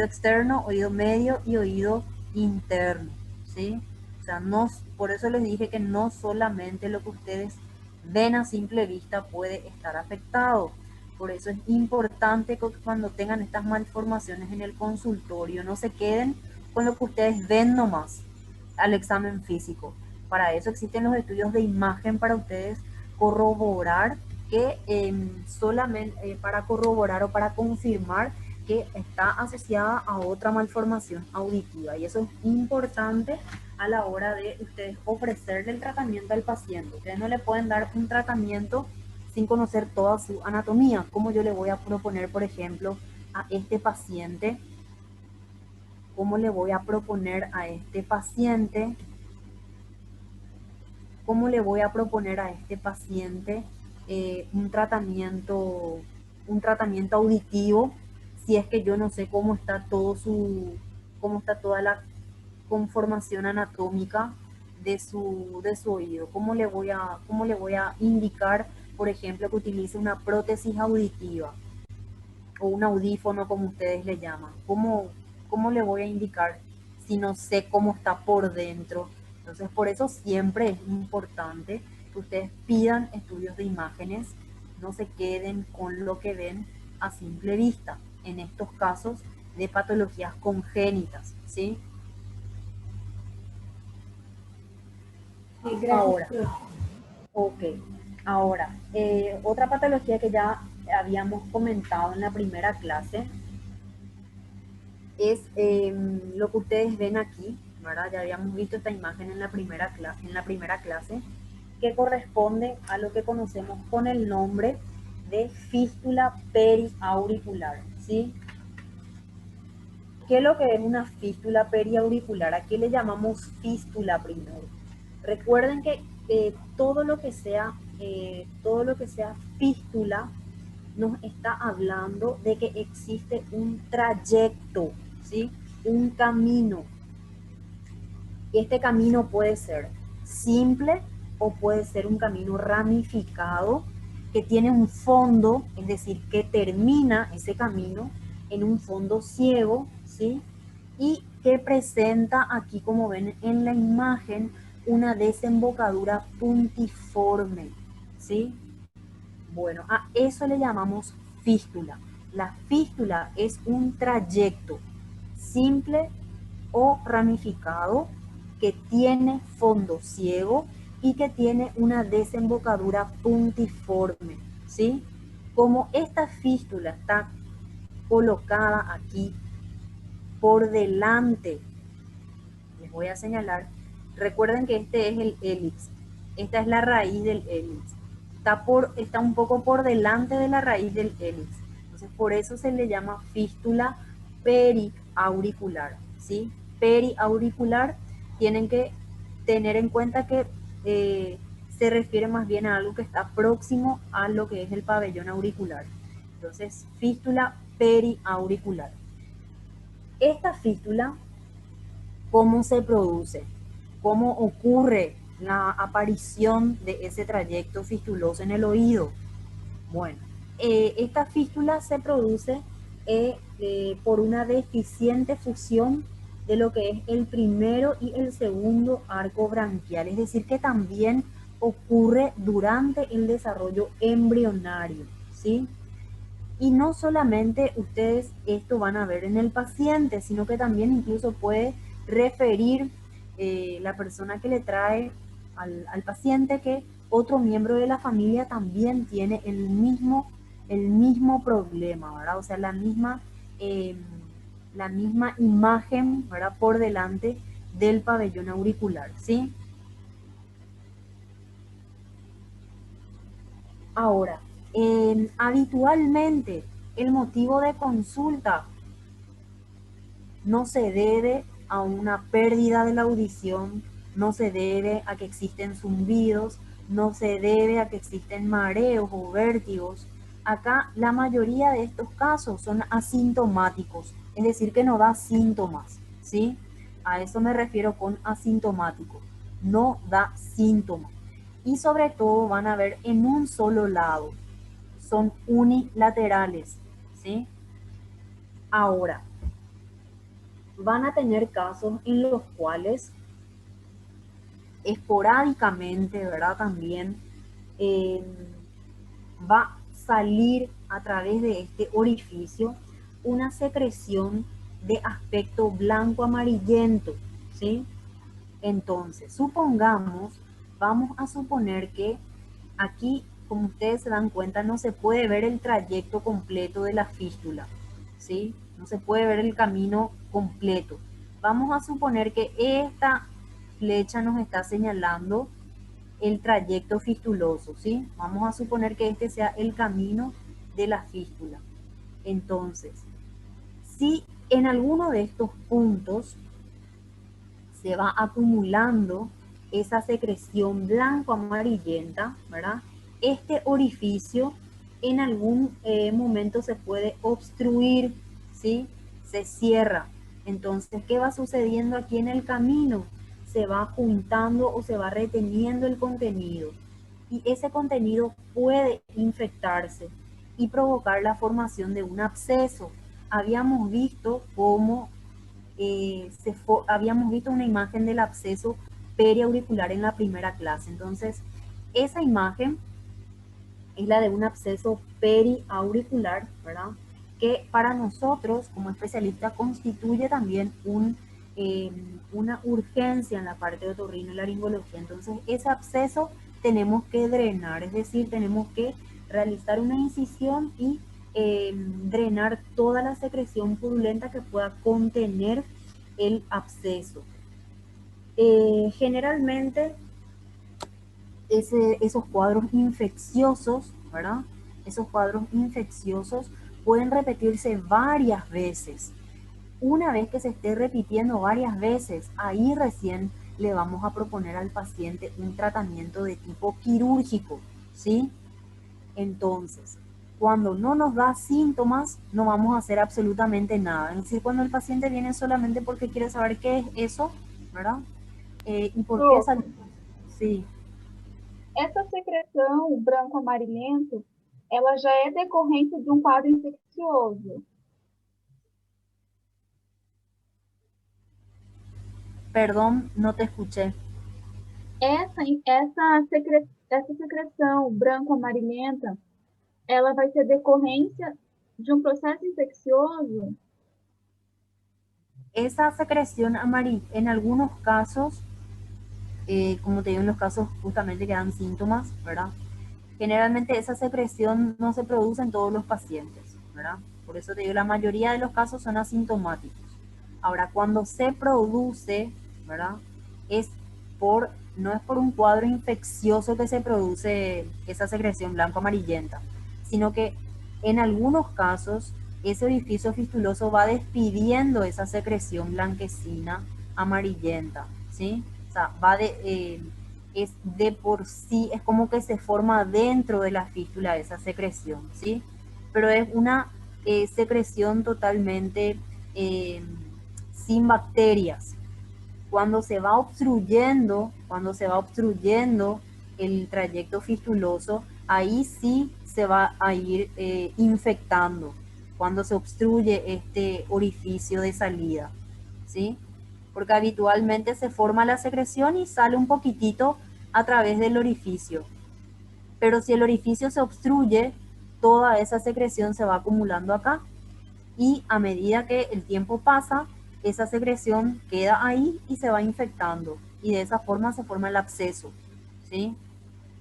externo, oído medio y oído interno, ¿sí? O sea, no, por eso les dije que no solamente lo que ustedes ven a simple vista puede estar afectado. Por eso es importante que cuando tengan estas malformaciones en el consultorio no se queden con lo que ustedes ven nomás al examen físico. Para eso existen los estudios de imagen para ustedes corroborar que solamente para corroborar o para confirmar que está asociada a otra malformación auditiva. Y eso es importante a la hora de ustedes ofrecerle el tratamiento al paciente. Ustedes no le pueden dar un tratamiento sin conocer toda su anatomía, como yo le voy a proponer, por ejemplo, a este paciente, cómo le voy a proponer a este paciente, cómo le voy a proponer a este paciente un tratamiento auditivo, si es que yo no sé cómo está cómo está toda la conformación anatómica de su oído. Cómo le voy a indicar, por ejemplo, que utilice una prótesis auditiva o un audífono, como ustedes le llaman? ¿Cómo le voy a indicar si no sé cómo está por dentro? Entonces, por eso siempre es importante que ustedes pidan estudios de imágenes, no se queden con lo que ven a simple vista, en estos casos de patologías congénitas, ¿sí? Sí, gracias, Ahora, profe. ok. Ahora, otra patología que ya habíamos comentado en la primera clase es lo que ustedes ven aquí, ¿verdad? Ya habíamos visto esta imagen en la primera clase, que corresponde a lo que conocemos con el nombre de fístula periauricular, ¿sí? ¿Qué es lo que es una fístula periauricular? ¿A qué le llamamos fístula primero? Recuerden que todo lo que sea fístula nos está hablando de que existe un trayecto, ¿sí? Un camino. Y este camino puede ser simple o puede ser un camino ramificado que tiene un fondo, es decir, que termina ese camino en un fondo ciego, ¿sí? Y que presenta aquí, como ven en la imagen, una desembocadura puntiforme, ¿sí? Bueno, a eso le llamamos fístula. La fístula es un trayecto simple o ramificado que tiene fondo ciego y que tiene una desembocadura puntiforme, ¿sí? Como esta fístula está colocada aquí por delante, les voy a señalar, recuerden que este es el hélix, esta es la raíz del hélix, está un poco por delante de la raíz del hélix, entonces por eso se le llama fístula periauricular, ¿sí? Periauricular, tienen que tener en cuenta que se refiere más bien a algo que está próximo a lo que es el pabellón auricular, entonces fístula periauricular. Esta fístula, ¿cómo se produce? ¿Cómo ocurre la aparición de ese trayecto fistuloso en el oído? Bueno, esta fístula se produce por una deficiente fusión de lo que es el primero y el segundo arco branquial, es decir, que también ocurre durante el desarrollo embrionario, ¿sí? Y no solamente ustedes esto van a ver en el paciente, sino que también incluso puede referir la persona que le trae al paciente que otro miembro de la familia también tiene el mismo problema, ¿verdad? O sea, la misma imagen, ¿verdad? Por delante del pabellón auricular, ¿sí? Ahora, habitualmente el motivo de consulta no se debe a una pérdida de la audición, no se debe a que existen zumbidos, no se debe a que existen mareos o vértigos. Acá la mayoría de estos casos son asintomáticos, es decir, que no da síntomas, ¿sí? A eso me refiero con asintomático, no da síntomas. Y sobre todo van a ver en un solo lado, son unilaterales, ¿sí? Ahora, van a tener casos en los cuales esporádicamente, ¿verdad? También eh, va a salir a través de este orificio una secreción de aspecto blanco amarillento, ¿sí? Entonces, vamos a suponer que aquí, como ustedes se dan cuenta, no se puede ver el trayecto completo de la fístula, ¿sí? No se puede ver el camino completo. Vamos a suponer que esta flecha nos está señalando el trayecto fistuloso, ¿sí? Vamos a suponer que este sea el camino de la fístula. Entonces, si en alguno de estos puntos se va acumulando esa secreción blanco-amarillenta, ¿verdad? Este orificio en algún momento se puede obstruir, ¿sí? Se cierra. Entonces, ¿qué va sucediendo aquí en el camino? Se va juntando o se va reteniendo el contenido. Y ese contenido puede infectarse y provocar la formación de un absceso. Habíamos visto cómo habíamos visto una imagen del absceso periauricular en la primera clase. Entonces, esa imagen es la de un absceso periauricular, ¿verdad? Que para nosotros, como especialistas, constituye también una urgencia en la parte de otorrino y laringología. Entonces, ese absceso tenemos que drenar, es decir, tenemos que realizar una incisión y drenar toda la secreción purulenta que pueda contener el absceso. Generalmente esos cuadros infecciosos, ¿verdad? esos cuadros infecciosos pueden repetirse varias veces. Una vez que se esté repitiendo varias veces, ahí recién le vamos a proponer al paciente un tratamiento de tipo quirúrgico, ¿sí? Entonces, cuando no nos da síntomas, no vamos a hacer absolutamente nada. Es decir, cuando el paciente viene solamente porque quiere saber qué es eso, ¿verdad? Y por qué Prof, salió. Sí, essa secreção branco-amarelento, ela já é decorrente de um quadro infeccioso. perdón, no te escuché. Essa secreção branco-amarelenta, ela vai ser decorrência de um processo infeccioso? Esa secreción amarilla, en algunos casos, como te digo, en los casos justamente que dan síntomas, ¿verdad? Generalmente esa secreción no se produce en todos los pacientes, ¿verdad? Por eso te digo, la mayoría de los casos son asintomáticos. Ahora, cuando se produce, ¿verdad? Es no es por un cuadro infeccioso que se produce esa secreción blanco-amarillenta, sino que en algunos casos ese orificio fistuloso va despidiendo esa secreción blanquecina amarillenta, ¿sí? O sea, es de por sí, es como que se forma dentro de la fístula esa secreción, ¿sí? Pero es una secreción totalmente eh, sin bacterias. Cuando se va obstruyendo el trayecto fistuloso, ahí sí se va a ir infectando, cuando se obstruye este orificio de salida, ¿sí? Porque habitualmente se forma la secreción y sale un poquitito a través del orificio. Pero si el orificio se obstruye, toda esa secreción se va acumulando acá y a medida que el tiempo pasa, esa secreción queda ahí y se va infectando y de esa forma se forma el absceso, ¿sí?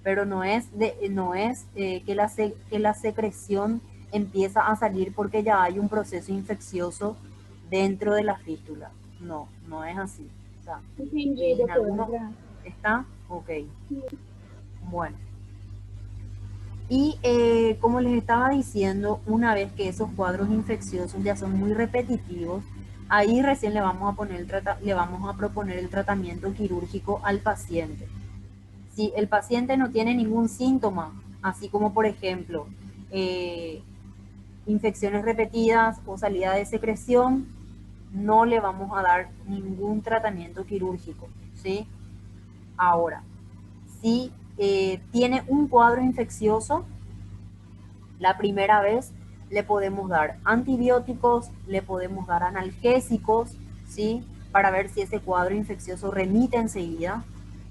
Pero no es que la secreción empieza a salir porque ya hay un proceso infeccioso dentro de la fístula. No, no es así. O sea, Entendi, en doutora. algunos está, ok, bueno. Y como les estaba diciendo, una vez que esos cuadros infecciosos ya son muy repetitivos, ahí recién le vamos a proponer el tratamiento quirúrgico al paciente. Si el paciente no tiene ningún síntoma, así como por ejemplo infecciones repetidas o salida de secreción, no le vamos a dar ningún tratamiento quirúrgico, ¿sí? Ahora, si tiene un cuadro infeccioso, la primera vez le podemos dar antibióticos, le podemos dar analgésicos, ¿sí? Para ver si ese cuadro infeccioso remite enseguida.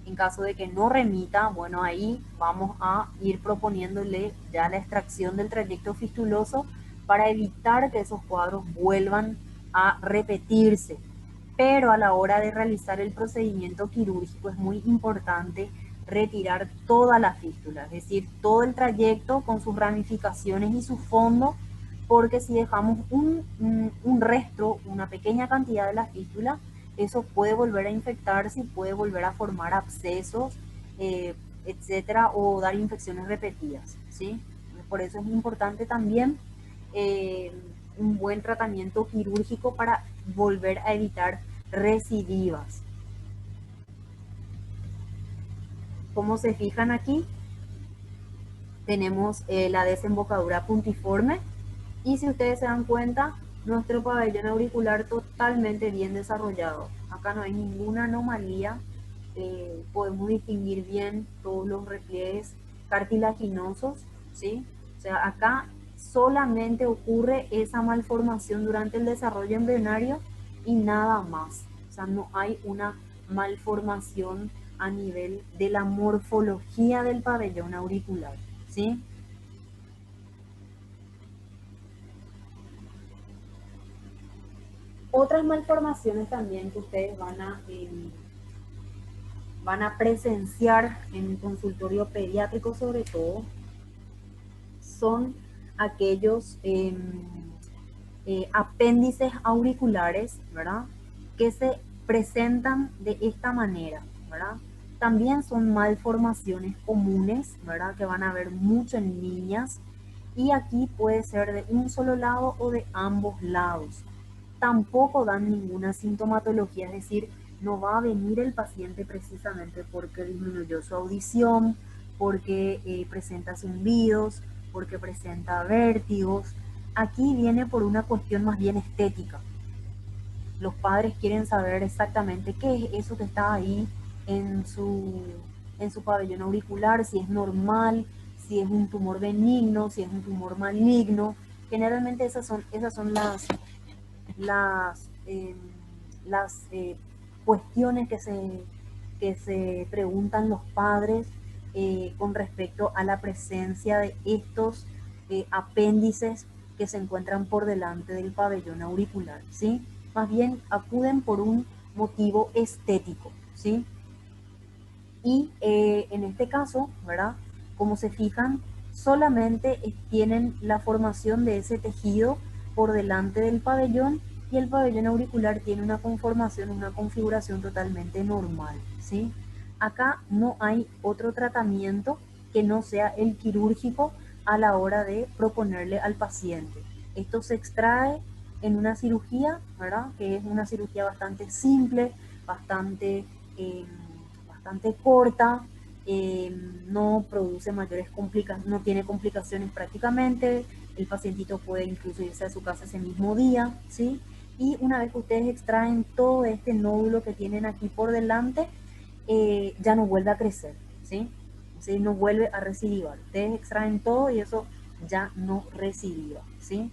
En caso de que no remita, bueno, ahí vamos a ir proponiéndole ya la extracción del trayecto fistuloso para evitar que esos cuadros vuelvan a repetirse. Pero a la hora de realizar el procedimiento quirúrgico es muy importante retirar toda la fístula, es decir, todo el trayecto con sus ramificaciones y su fondo, porque si dejamos un resto, una pequeña cantidad de la fístula, eso puede volver a infectarse y puede volver a formar abscesos, etcétera, o dar infecciones repetidas, ¿sí? Por eso es importante también eh, un buen tratamiento quirúrgico para volver a evitar recidivas. Como se fijan aquí, tenemos la desembocadura puntiforme y si ustedes se dan cuenta, nuestro pabellón auricular totalmente bien desarrollado. Acá no hay ninguna anomalía, podemos distinguir bien todos los repliegues cartilaginosos, ¿sí? O sea, acá solamente ocurre esa malformación durante el desarrollo embrionario y nada más. O sea, no hay una malformación a nivel de la morfología del pabellón auricular, ¿sí? Otras malformaciones también que ustedes van a presenciar en un consultorio pediátrico sobre todo, son aquellos apéndices auriculares, ¿verdad? Que se presentan de esta manera, ¿verdad? También son malformaciones comunes, ¿verdad? Que van a ver mucho en niñas Y aquí puede ser de un solo lado o de ambos lados. Tampoco dan ninguna sintomatología, es decir, no va a venir el paciente precisamente porque disminuyó su audición, porque presenta zumbidos, porque presenta vértigos. Aquí viene por una cuestión más bien estética. Los padres quieren saber exactamente qué es eso que está ahí en su pabellón auricular, si es normal, si es un tumor benigno, si es un tumor maligno. Generalmente esas son las, eh, las cuestiones que se preguntan los padres con respecto a la presencia de estos apéndices que se encuentran por delante del pabellón auricular, ¿sí? Más bien acuden por un motivo estético, ¿sí? Y en este caso, ¿verdad? Como se fijan, solamente tienen la formación de ese tejido por delante del pabellón y el pabellón auricular tiene una conformación, una configuración totalmente normal, ¿sí? Acá no hay otro tratamiento que no sea el quirúrgico a la hora de proponerle al paciente. Esto se extrae en una cirugía, ¿verdad? Que es una cirugía bastante simple, bastante bastante corta, no produce mayores complicaciones, no tiene complicaciones prácticamente, el pacientito puede incluso irse a su casa ese mismo día, ¿sí? Y una vez que ustedes extraen todo este nódulo que tienen aquí por delante, ya no vuelve a crecer, ¿sí? ¿Sí? No vuelve a recidivar. Ustedes extraen todo y eso ya no recidiva, ¿sí?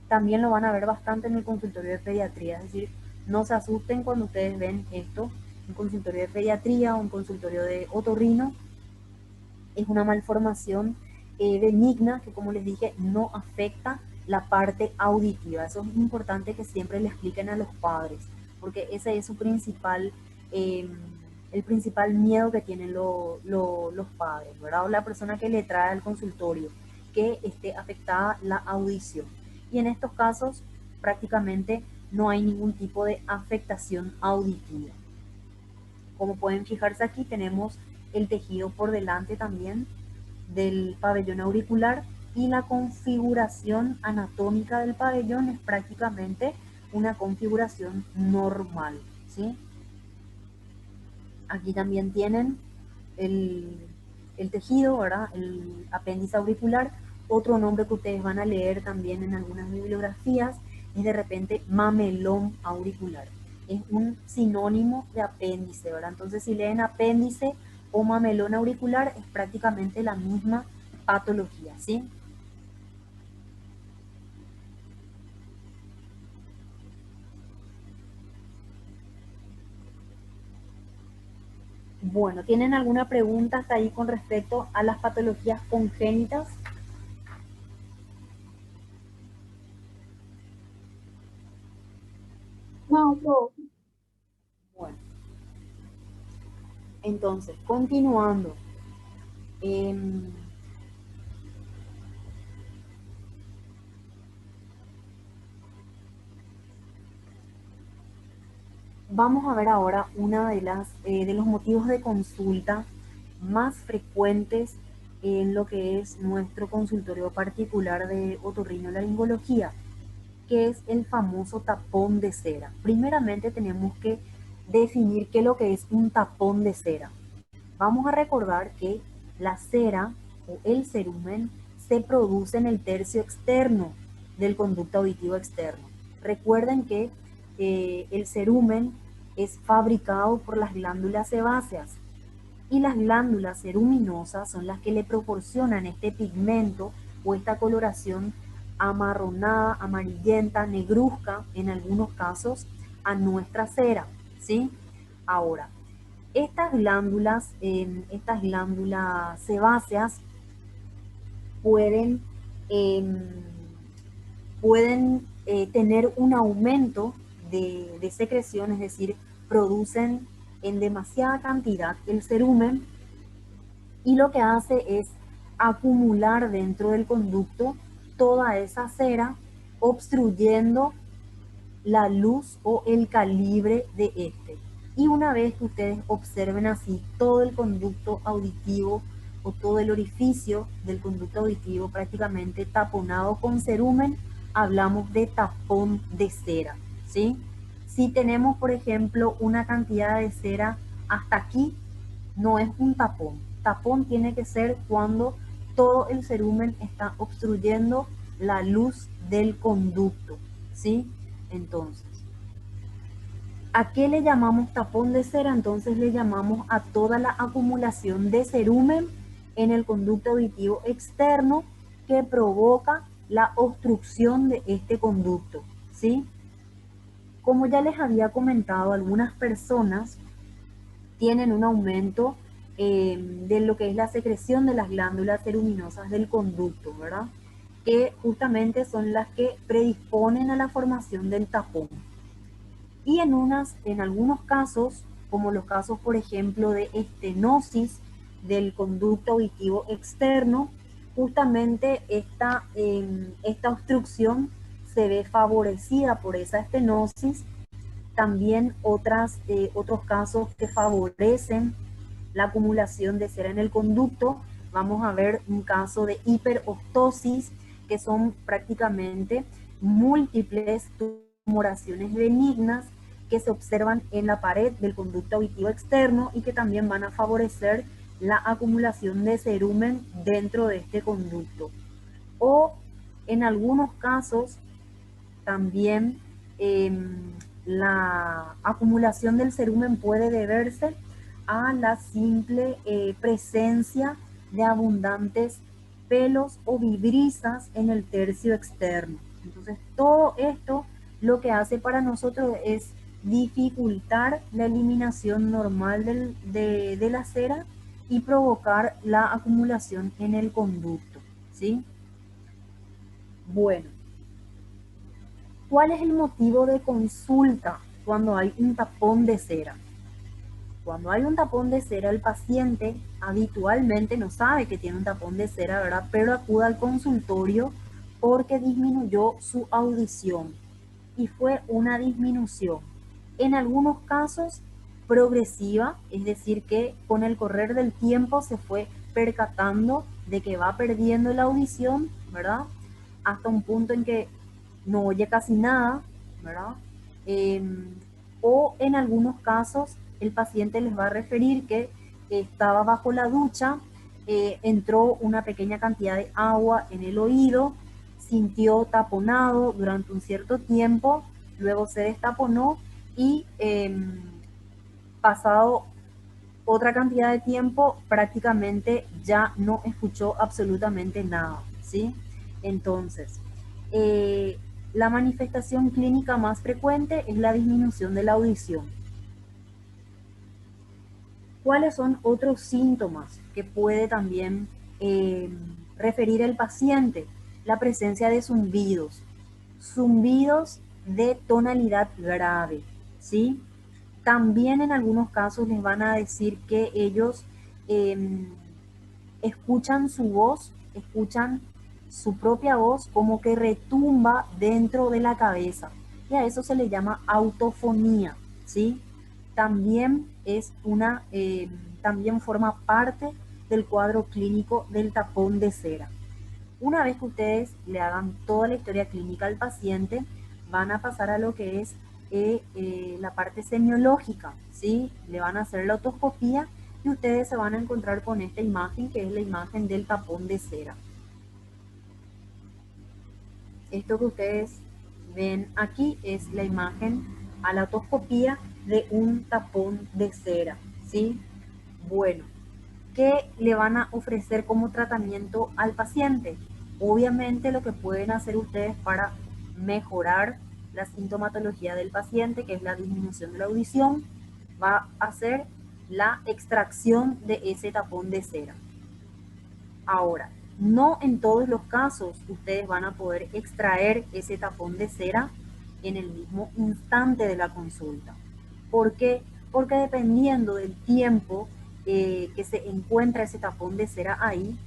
También lo van a ver bastante en el consultorio de pediatría, es decir, no se asusten cuando ustedes ven esto, un consultorio de pediatría o un consultorio de otorrino, es una malformación benigna que, como les dije, no afecta la parte auditiva. Eso es importante que siempre le expliquen a los padres, porque ese es su principal, el principal miedo que tienen los padres, ¿verdad? O la persona que le trae al consultorio, que esté afectada la audición. Y en estos casos prácticamente no hay ningún tipo de afectación auditiva. Como pueden fijarse aquí, tenemos el tejido por delante también del pabellón auricular y la configuración anatómica del pabellón es prácticamente una configuración normal, ¿sí? Aquí también tienen el tejido, ¿verdad? El apéndice auricular. Otro nombre que ustedes van a leer también en algunas bibliografías es de repente mamelón auricular. Es un sinónimo de apéndice, ¿verdad? Entonces si leen apéndice o mamelón auricular es prácticamente la misma patología, ¿sí? Bueno, ¿tienen alguna pregunta hasta ahí con respecto a las patologías congénitas? No, profe. Bueno, entonces, continuando. Vamos a ver ahora una de los motivos de consulta más frecuentes en lo que es nuestro consultorio particular de otorrinolaringología, que es el famoso tapón de cera. Primeramente tenemos que definir qué es lo que es un tapón de cera. Vamos a recordar que la cera o el cerumen se produce en el tercio externo del conducto auditivo externo. Recuerden que el cerumen es fabricado por las glándulas sebáceas y las glándulas ceruminosas son las que le proporcionan este pigmento o esta coloración amarronada, amarillenta, negruzca en algunos casos a nuestra cera, ¿sí? Ahora, estas glándulas sebáceas pueden, eh, pueden tener un aumento de secreción, es decir, producen en demasiada cantidad el cerumen y lo que hace es acumular dentro del conducto toda esa cera, obstruyendo la luz o el calibre de este. Y una vez que ustedes observen así todo el conducto auditivo o todo el orificio del conducto auditivo prácticamente taponado con cerumen, hablamos de tapón de cera, ¿sí? Si tenemos, por ejemplo, una cantidad de cera hasta aquí, no es un tapón. Tapón tiene que ser cuando todo el cerumen está obstruyendo la luz del conducto, ¿sí? Entonces, ¿a qué le llamamos tapón de cera? Entonces le llamamos a toda la acumulación de cerumen en el conducto auditivo externo que provoca la obstrucción de este conducto, ¿sí? Como ya les había comentado, algunas personas tienen un aumento de lo que es la secreción de las glándulas ceruminosas del conducto, ¿verdad? Que justamente son las que predisponen a la formación del tapón. Y en algunos casos, como los casos, por ejemplo, de estenosis del conducto auditivo externo, justamente esta obstrucción se ve favorecida por esa estenosis. También otros casos que favorecen la acumulación de cera en el conducto, vamos a ver un caso de hiperostosis, que son prácticamente múltiples tumoraciones benignas que se observan en la pared del conducto auditivo externo y que también van a favorecer la acumulación de cerumen dentro de este conducto. O en algunos casos también la acumulación del cerumen puede deberse a la simple presencia de abundantes pelos o vibrisas en el tercio externo. Entonces, todo esto lo que hace para nosotros es dificultar la eliminación normal de la cera y provocar la acumulación en el conducto, ¿sí? Bueno, ¿cuál es el motivo de consulta cuando hay un tapón de cera? Cuando hay un tapón de cera, el paciente habitualmente no sabe que tiene un tapón de cera, ¿verdad? Pero acude al consultorio porque disminuyó su audición y fue una disminución. En algunos casos progresiva, es decir, que con el correr del tiempo se fue percatando de que va perdiendo la audición, ¿verdad? Hasta un punto en que no oye casi nada, ¿verdad? O en algunos casos el paciente les va a referir que estaba bajo la ducha, entró una pequeña cantidad de agua en el oído, sintió taponado durante un cierto tiempo, luego se destaponó y pasado otra cantidad de tiempo prácticamente ya no escuchó absolutamente nada, ¿sí? Entonces, la manifestación clínica más frecuente es la disminución de la audición. ¿Cuáles son otros síntomas que puede también referir el paciente? La presencia de zumbidos, zumbidos de tonalidad grave, ¿sí? También en algunos casos les van a decir que ellos escuchan su voz, escuchan su propia voz como que retumba dentro de la cabeza. Y a eso se le llama autofonía, ¿sí? También también forma parte del cuadro clínico del tapón de cera. Una vez que ustedes le hagan toda la historia clínica al paciente, van a pasar a lo que es la parte semiológica, ¿sí? Le van a hacer la otoscopía y ustedes se van a encontrar con esta imagen que es la imagen del tapón de cera. Esto que ustedes ven aquí es la imagen a la otoscopía de un tapón de cera, ¿sí? Bueno, ¿qué le van a ofrecer como tratamiento al paciente? Obviamente lo que pueden hacer ustedes para mejorar la sintomatología del paciente, que es la disminución de la audición, va a ser la extracción de ese tapón de cera. Ahora, no en todos los casos ustedes van a poder extraer ese tapón de cera en el mismo instante de la consulta. ¿Por qué? Porque dependiendo del tiempo que se encuentra ese tapón de cera ahí,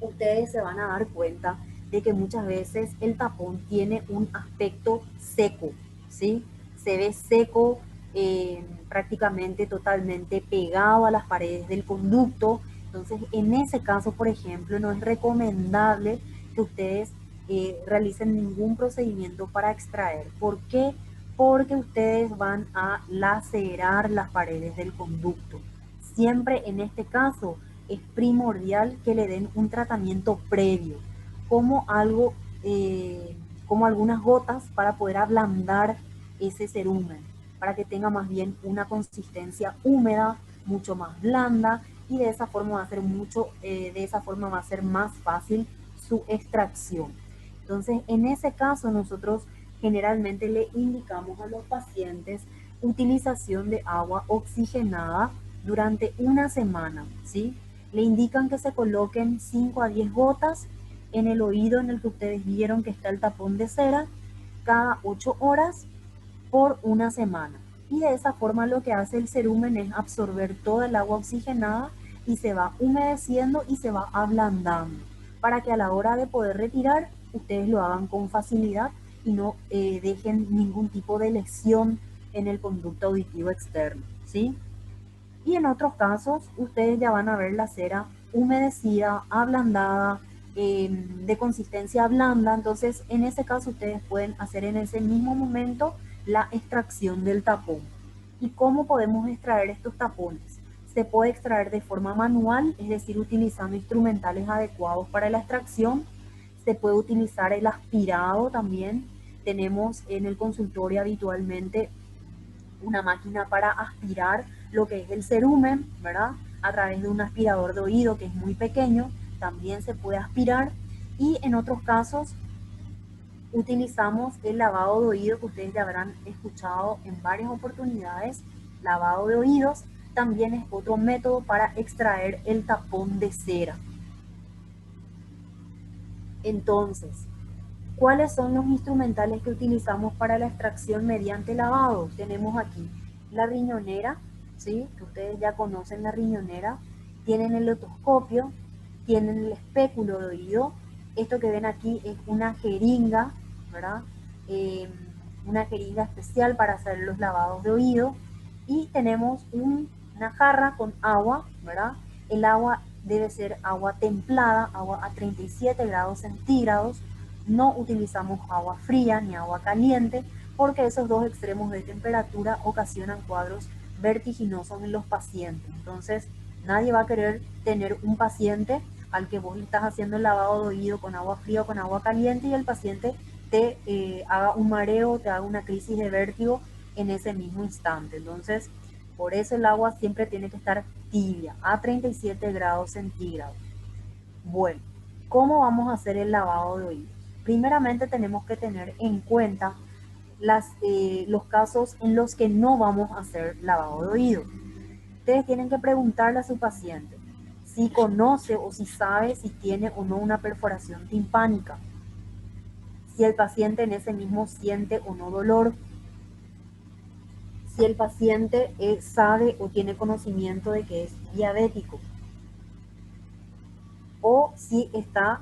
ustedes se van a dar cuenta de que muchas veces el tapón tiene un aspecto seco, ¿sí? Se ve seco, prácticamente totalmente pegado a las paredes del conducto. Entonces, en ese caso, por ejemplo, no es recomendable que ustedes realicen ningún procedimiento para extraer. ¿Por qué? Porque ustedes van a lacerar las paredes del conducto. Siempre en este caso es primordial que le den un tratamiento previo, como algo, como algunas gotas para poder ablandar ese cerumen, para que tenga más bien una consistencia húmeda, mucho más blanda, y de esa forma va a ser de esa forma va a ser más fácil su extracción. Entonces, en ese caso nosotros generalmente le indicamos a los pacientes utilización de agua oxigenada durante una semana, ¿sí? Le indican que se coloquen 5 a 10 gotas en el oído en el que ustedes vieron que está el tapón de cera cada 8 horas por una semana. Y de esa forma lo que hace el cerumen es absorber toda el agua oxigenada y se va humedeciendo y se va ablandando, para que a la hora de poder retirar, ustedes lo hagan con facilidad y no dejen ningún tipo de lesión en el conducto auditivo externo, ¿sí? Y en otros casos, ustedes ya van a ver la cera humedecida, ablandada, de consistencia blanda. Entonces, en ese caso, ustedes pueden hacer en ese mismo momento la extracción del tapón. ¿Y cómo podemos extraer estos tapones? Se puede extraer de forma manual, es decir, utilizando instrumentales adecuados para la extracción. Se puede utilizar el aspirado también. Tenemos en el consultorio habitualmente una máquina para aspirar lo que es el cerumen, ¿verdad? A través de un aspirador de oído que es muy pequeño, también se puede aspirar. Y en otros casos utilizamos el lavado de oído, que ustedes ya habrán escuchado en varias oportunidades. Lavado de oídos también es otro método para extraer el tapón de cera. Entonces, ¿cuáles son los instrumentales que utilizamos para la extracción mediante lavado? Tenemos aquí la riñonera, ¿sí? Que ustedes ya conocen la riñonera. Tienen el otoscopio, tienen el espéculo de oído. Esto que ven aquí es una jeringa, ¿verdad? Una jeringa especial para hacer los lavados de oído. Y tenemos una jarra con agua, ¿verdad? El agua debe ser agua templada, agua a 37 grados centígrados. No utilizamos agua fría ni agua caliente, porque esos dos extremos de temperatura ocasionan cuadros vertiginosos en los pacientes. Entonces, nadie va a querer tener un paciente al que vos le estás haciendo el lavado de oído con agua fría o con agua caliente y el paciente te haga un mareo, te haga una crisis de vértigo en ese mismo instante. Entonces, por eso el agua siempre tiene que estar tibia, a 37 grados centígrados. Bueno, ¿cómo vamos a hacer el lavado de oídos? Primeramente tenemos que tener en cuenta los casos en los que no vamos a hacer lavado de oído. Ustedes tienen que preguntarle a su paciente si conoce o si sabe si tiene o no una perforación timpánica, si el paciente en ese mismo siente o no dolor, si el paciente sabe o tiene conocimiento de que es diabético, o si está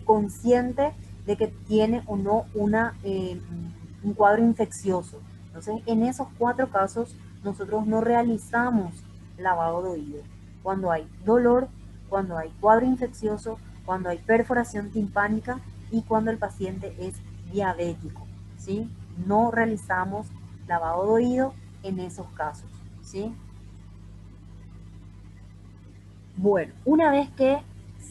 consciente de que tiene o no un cuadro infeccioso. Entonces, en esos 4 casos, nosotros no realizamos lavado de oído. Cuando hay dolor, cuando hay cuadro infeccioso, cuando hay perforación timpánica y cuando el paciente es diabético, ¿sí? No realizamos lavado de oído en esos casos, ¿sí? Bueno, una vez que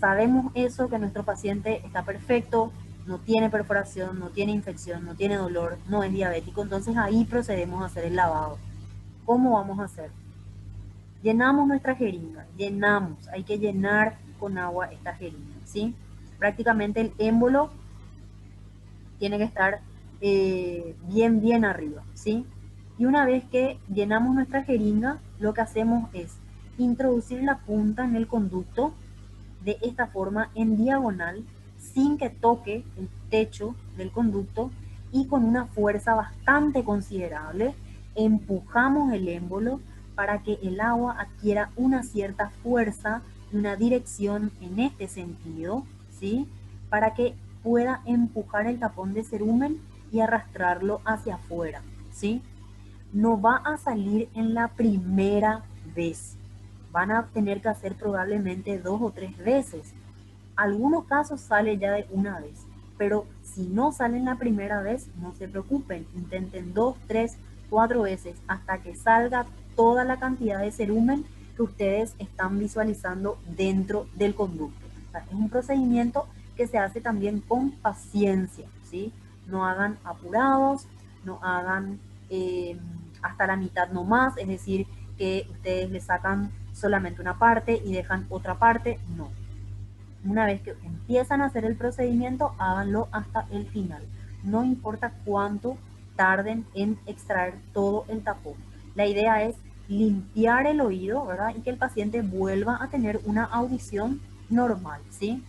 sabemos eso, que nuestro paciente está perfecto, no tiene perforación, no tiene infección, no tiene dolor, no es diabético, entonces ahí procedemos a hacer el lavado. ¿Cómo vamos a hacer? Llenamos nuestra jeringa, hay que llenar con agua esta jeringa, ¿sí? Prácticamente el émbolo tiene que estar bien arriba, ¿sí? Y una vez que llenamos nuestra jeringa, lo que hacemos es introducir la punta en el conducto de esta forma en diagonal, sin que toque el techo del conducto, y con una fuerza bastante considerable empujamos el émbolo para que el agua adquiera una cierta fuerza y una dirección en este sentido, ¿sí? Para que pueda empujar el tapón de cerumen y arrastrarlo hacia afuera, ¿sí? No va a salir en la primera vez. van a tener que hacer probablemente 2 o 3 veces. Algunos casos sale ya de una vez, pero si no salen la primera vez, no se preocupen, intenten 2, 3, 4 veces hasta que salga toda la cantidad de cerumen que ustedes están visualizando dentro del conducto. O sea, es un procedimiento que se hace también con paciencia, ¿sí? No hagan apurados, no hagan hasta la mitad no más, es decir, que ustedes le sacan solamente una parte y dejan otra parte, no. Una vez que empiezan a hacer el procedimiento, háganlo hasta el final. No importa cuánto tarden en extraer todo el tapón. La idea es limpiar el oído, ¿verdad? Y que el paciente vuelva a tener una audición normal, ¿sí?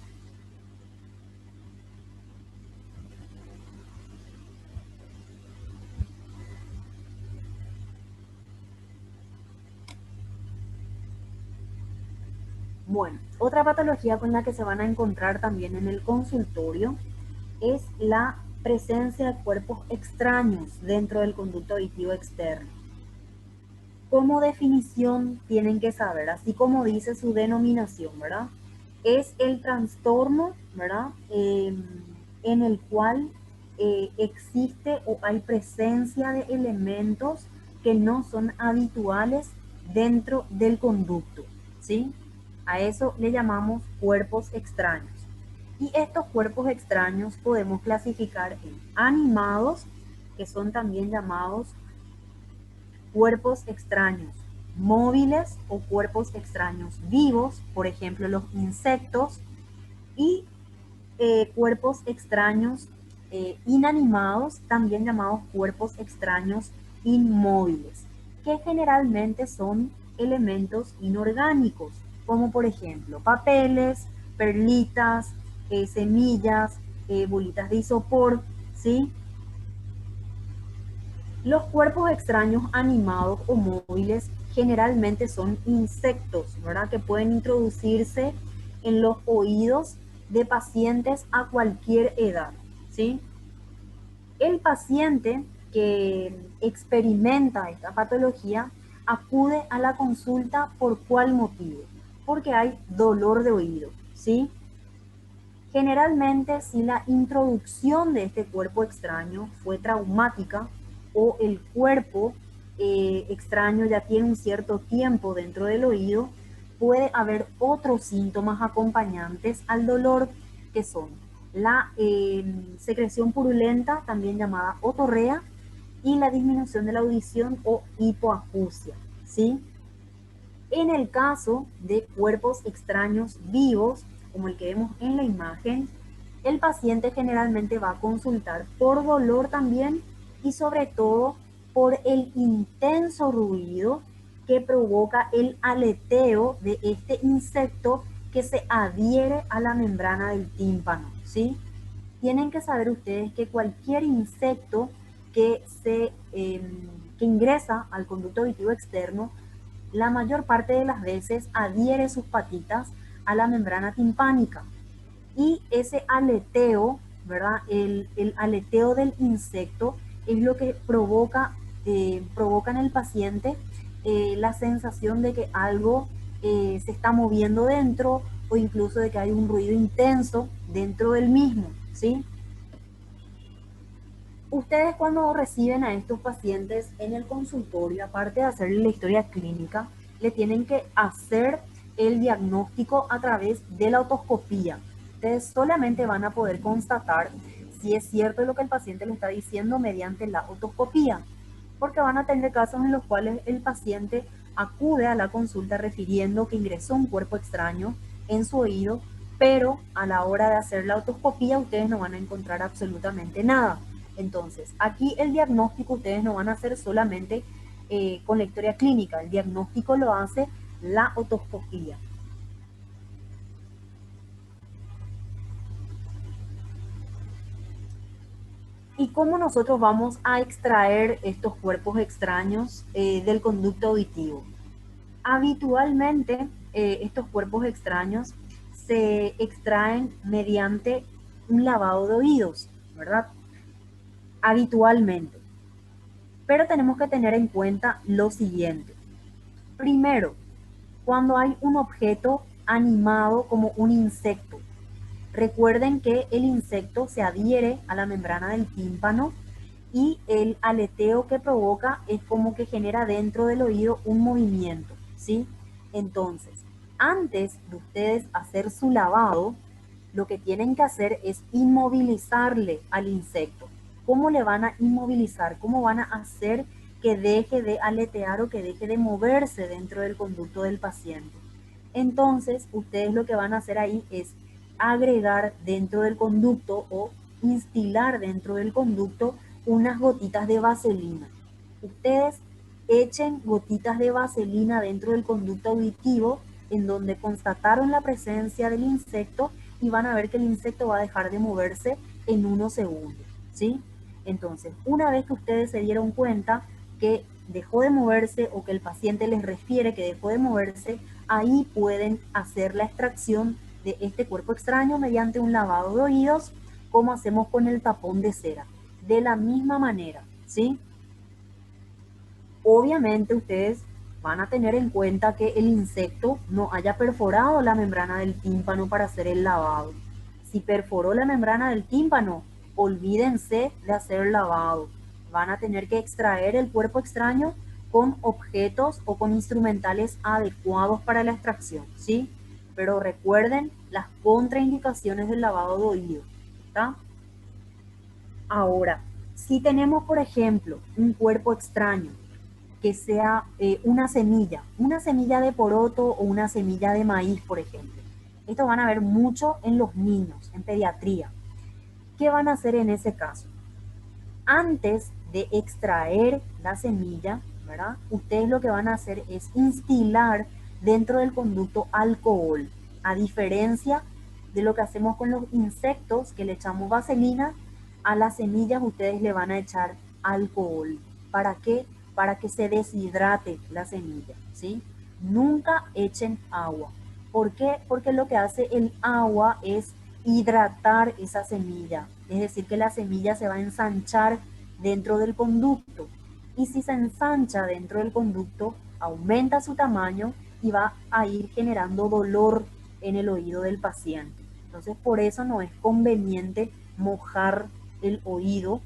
Bueno, otra patología con la que se van a encontrar también en el consultorio es la presencia de cuerpos extraños dentro del conducto auditivo externo. Como definición tienen que saber, así como dice su denominación, ¿verdad? Es el trastorno, ¿verdad? En el cual existe o hay presencia de elementos que no son habituales dentro del conducto, ¿sí? A eso le llamamos cuerpos extraños. Y estos cuerpos extraños podemos clasificar en animados, que son también llamados cuerpos extraños móviles o cuerpos extraños vivos, por ejemplo los insectos, y cuerpos extraños inanimados, también llamados cuerpos extraños inmóviles, que generalmente son elementos inorgánicos, como por ejemplo papeles, perlitas, semillas, bolitas de isopor, ¿sí? Los cuerpos extraños animados o móviles generalmente son insectos, ¿verdad? Que pueden introducirse en los oídos de pacientes a cualquier edad, ¿sí? El paciente que experimenta esta patología acude a la consulta ¿por cuál motivo? Porque hay dolor de oído, ¿sí? Generalmente, si la introducción de este cuerpo extraño fue traumática o el cuerpo extraño ya tiene un cierto tiempo dentro del oído, puede haber otros síntomas acompañantes al dolor, que son la secreción purulenta, también llamada otorrea, y la disminución de la audición o hipoacusia, ¿sí? En el caso de cuerpos extraños vivos, como el que vemos en la imagen, el paciente generalmente va a consultar por dolor también y sobre todo por el intenso ruido que provoca el aleteo de este insecto que se adhiere a la membrana del tímpano, ¿sí? Tienen que saber ustedes que cualquier insecto que ingresa al conducto auditivo externo la mayor parte de las veces adhiere sus patitas a la membrana timpánica y ese aleteo, ¿verdad? El aleteo del insecto es lo que provoca en el paciente la sensación de que algo se está moviendo dentro o incluso de que hay un ruido intenso dentro del mismo, ¿sí? Ustedes cuando reciben a estos pacientes en el consultorio, aparte de hacerle la historia clínica, le tienen que hacer el diagnóstico a través de la otoscopía. Ustedes solamente van a poder constatar si es cierto lo que el paciente le está diciendo mediante la otoscopía, porque van a tener casos en los cuales el paciente acude a la consulta refiriendo que ingresó un cuerpo extraño en su oído, pero a la hora de hacer la otoscopía ustedes no van a encontrar absolutamente nada. Entonces, aquí el diagnóstico ustedes no van a hacer solamente con la historia clínica, el diagnóstico lo hace la otoscopía. ¿Y cómo nosotros vamos a extraer estos cuerpos extraños del conducto auditivo? Habitualmente, estos cuerpos extraños se extraen mediante un lavado de oídos, ¿verdad? Habitualmente. Pero tenemos que tener en cuenta lo siguiente. Primero, Cuando hay un objeto animado como un insecto. Recuerden que el insecto se adhiere a la membrana del tímpano y el aleteo que provoca es como que genera dentro del oído un movimiento, ¿sí? Entonces, antes de ustedes hacer su lavado, lo que tienen que hacer es inmovilizarle al insecto. ¿Cómo le van a inmovilizar? ¿Cómo van a hacer que deje de aletear o que deje de moverse dentro del conducto del paciente? Entonces, ustedes lo que van a hacer ahí es agregar dentro del conducto o instilar dentro del conducto unas gotitas de vaselina. Ustedes echen gotitas de vaselina dentro del conducto auditivo en donde constataron la presencia del insecto y van a ver que el insecto va a dejar de moverse en unos segundos, ¿sí? Entonces, una vez que ustedes se dieron cuenta que dejó de moverse o que el paciente les refiere que dejó de moverse, ahí pueden hacer la extracción de este cuerpo extraño mediante un lavado de oídos, como hacemos con el tapón de cera. De la misma manera, ¿sí? Obviamente ustedes van a tener en cuenta que el insecto no haya perforado la membrana del tímpano para hacer el lavado. Si perforó la membrana del tímpano, olvídense de hacer el lavado. Van a tener que extraer el cuerpo extraño con objetos o con instrumentales adecuados para la extracción, ¿sí? Pero recuerden las contraindicaciones del lavado de oído, ¿está? Ahora, si tenemos, por ejemplo, un cuerpo extraño que sea una semilla de poroto o una semilla de maíz, por ejemplo. Esto van a ver mucho en los niños, en pediatría. ¿Qué van a hacer en ese caso? Antes de extraer la semilla, ¿verdad? Ustedes lo que van a hacer es instilar dentro del conducto alcohol, a diferencia de lo que hacemos con los insectos, que le echamos vaselina, a las semillas ustedes le van a echar alcohol. ¿Para qué? Para que se deshidrate la semilla, ¿sí? Nunca echen agua. ¿Por qué? Porque lo que hace el agua es hidratar esa semilla, es decir, que la semilla se va a ensanchar dentro del conducto, y si se ensancha dentro del conducto, aumenta su tamaño y va a ir generando dolor en el oído del paciente. Entonces, por eso no es conveniente mojar el oído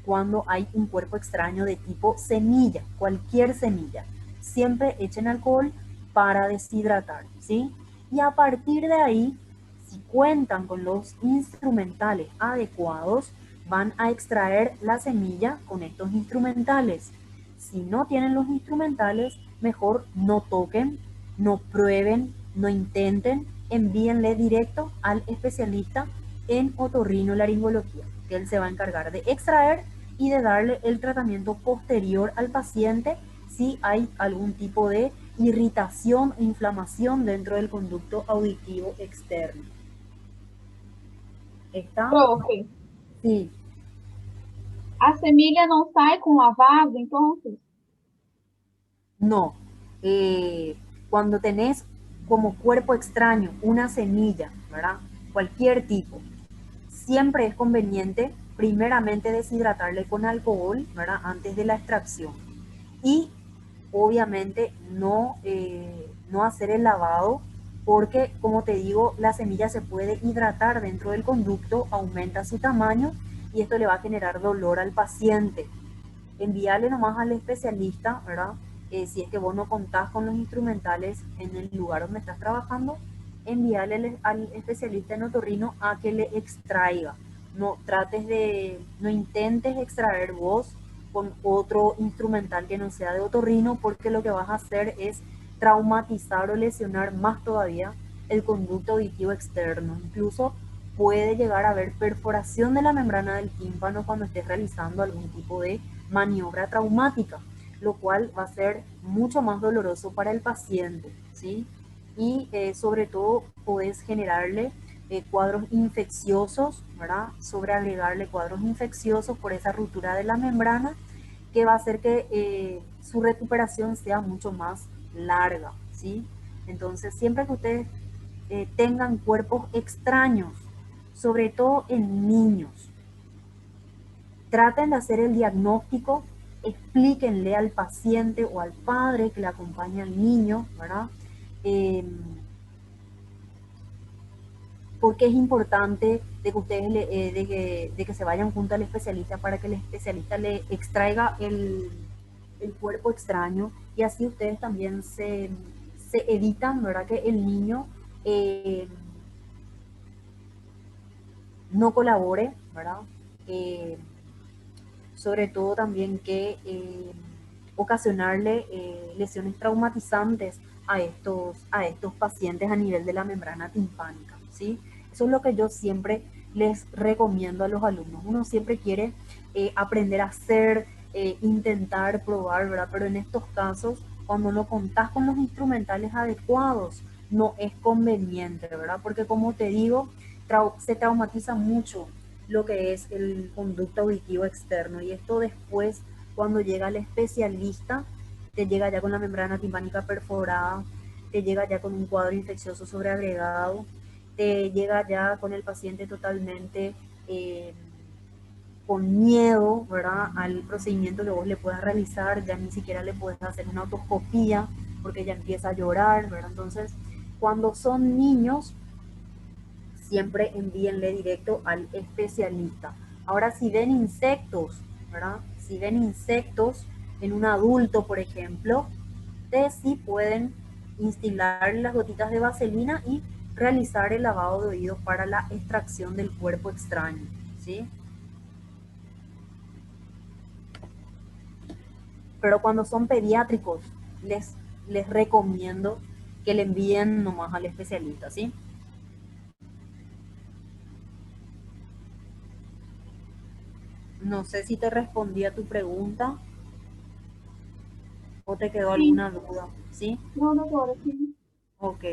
cuando hay un cuerpo extraño de tipo semilla, cualquier semilla. Siempre echen alcohol para deshidratar, ¿sí? Y a partir de ahí, si cuentan con los instrumentales adecuados, van a extraer la semilla con estos instrumentales. Si no tienen los instrumentales, mejor no toquen, no prueben, no intenten, envíenle directo al especialista en otorrinolaringología, que él se va a encargar de extraer y de darle el tratamiento posterior al paciente si hay algún tipo de irritación o inflamación dentro del conducto auditivo externo. ¿Está? Profe, Sí. a semilha não sai com lavado, então? No. Cuando tenés como cuerpo extraño una semilla, ¿verdad? Cualquier tipo, siempre es conveniente primeramente deshidratarle con alcohol, ¿verdad? Antes de la extracción. Y obviamente no hacer el lavado porque, como te digo, la semilla se puede hidratar dentro del conducto, aumenta su tamaño y esto le va a generar dolor al paciente. Envíale nomás al especialista, ¿verdad? Si es que vos no contás con los instrumentales en el lugar donde estás trabajando, envíale al especialista en otorrino a que le extraiga. No intentes extraer vos con otro instrumental que no sea de otorrino, porque lo que vas a hacer es traumatizar o lesionar más todavía el conducto auditivo externo. Incluso puede llegar a haber perforación de la membrana del tímpano cuando estés realizando algún tipo de maniobra traumática, lo cual va a ser mucho más doloroso para el paciente, ¿sí? Y sobre todo puedes generarle cuadros infecciosos, ¿verdad? Sobreagregarle cuadros infecciosos por esa ruptura de la membrana, que va a hacer que su recuperación sea mucho más larga, ¿sí? Entonces, siempre que ustedes tengan cuerpos extraños, sobre todo en niños, traten de hacer el diagnóstico, explíquenle al paciente o al padre que le acompaña al niño, ¿verdad? Eh, porque es importante de que ustedes de que se vayan junto al especialista para que el especialista le extraiga el cuerpo extraño y así ustedes también se evitan, ¿verdad? Que el niño no colabore, ¿verdad? Eh, sobre todo también que ocasionarle lesiones traumatizantes a estos pacientes a nivel de la membrana timpánica, ¿sí? Eso es lo que yo siempre les recomiendo a los alumnos. Uno siempre quiere aprender a hacer, intentar, probar, ¿verdad? Pero en estos casos, cuando no contás con los instrumentales adecuados, no es conveniente, ¿verdad? Porque como te digo, se traumatiza mucho lo que es el conducto auditivo externo y esto después cuando llega el especialista te llega ya con la membrana timpánica perforada, te llega ya con un cuadro infeccioso sobreagregado, te llega ya con el paciente totalmente con miedo, ¿verdad? Al procedimiento que vos le puedas realizar, ya ni siquiera le puedes hacer una otoscopía porque ya empieza a llorar, ¿verdad? Entonces, cuando son niños, siempre envíenle directo al especialista. Ahora, si ven insectos, ¿verdad? Si ven insectos en un adulto, por ejemplo, ustedes sí pueden instilar las gotitas de vaselina y realizar el lavado de oídos para la extracción del cuerpo extraño, ¿sí? Pero cuando son pediátricos, les recomiendo que le envíen nomás al especialista, ¿sí? No sé si te respondí a tu pregunta o te quedó Sim, alguna duda, ¿sí? não, doutora, sim. Ok.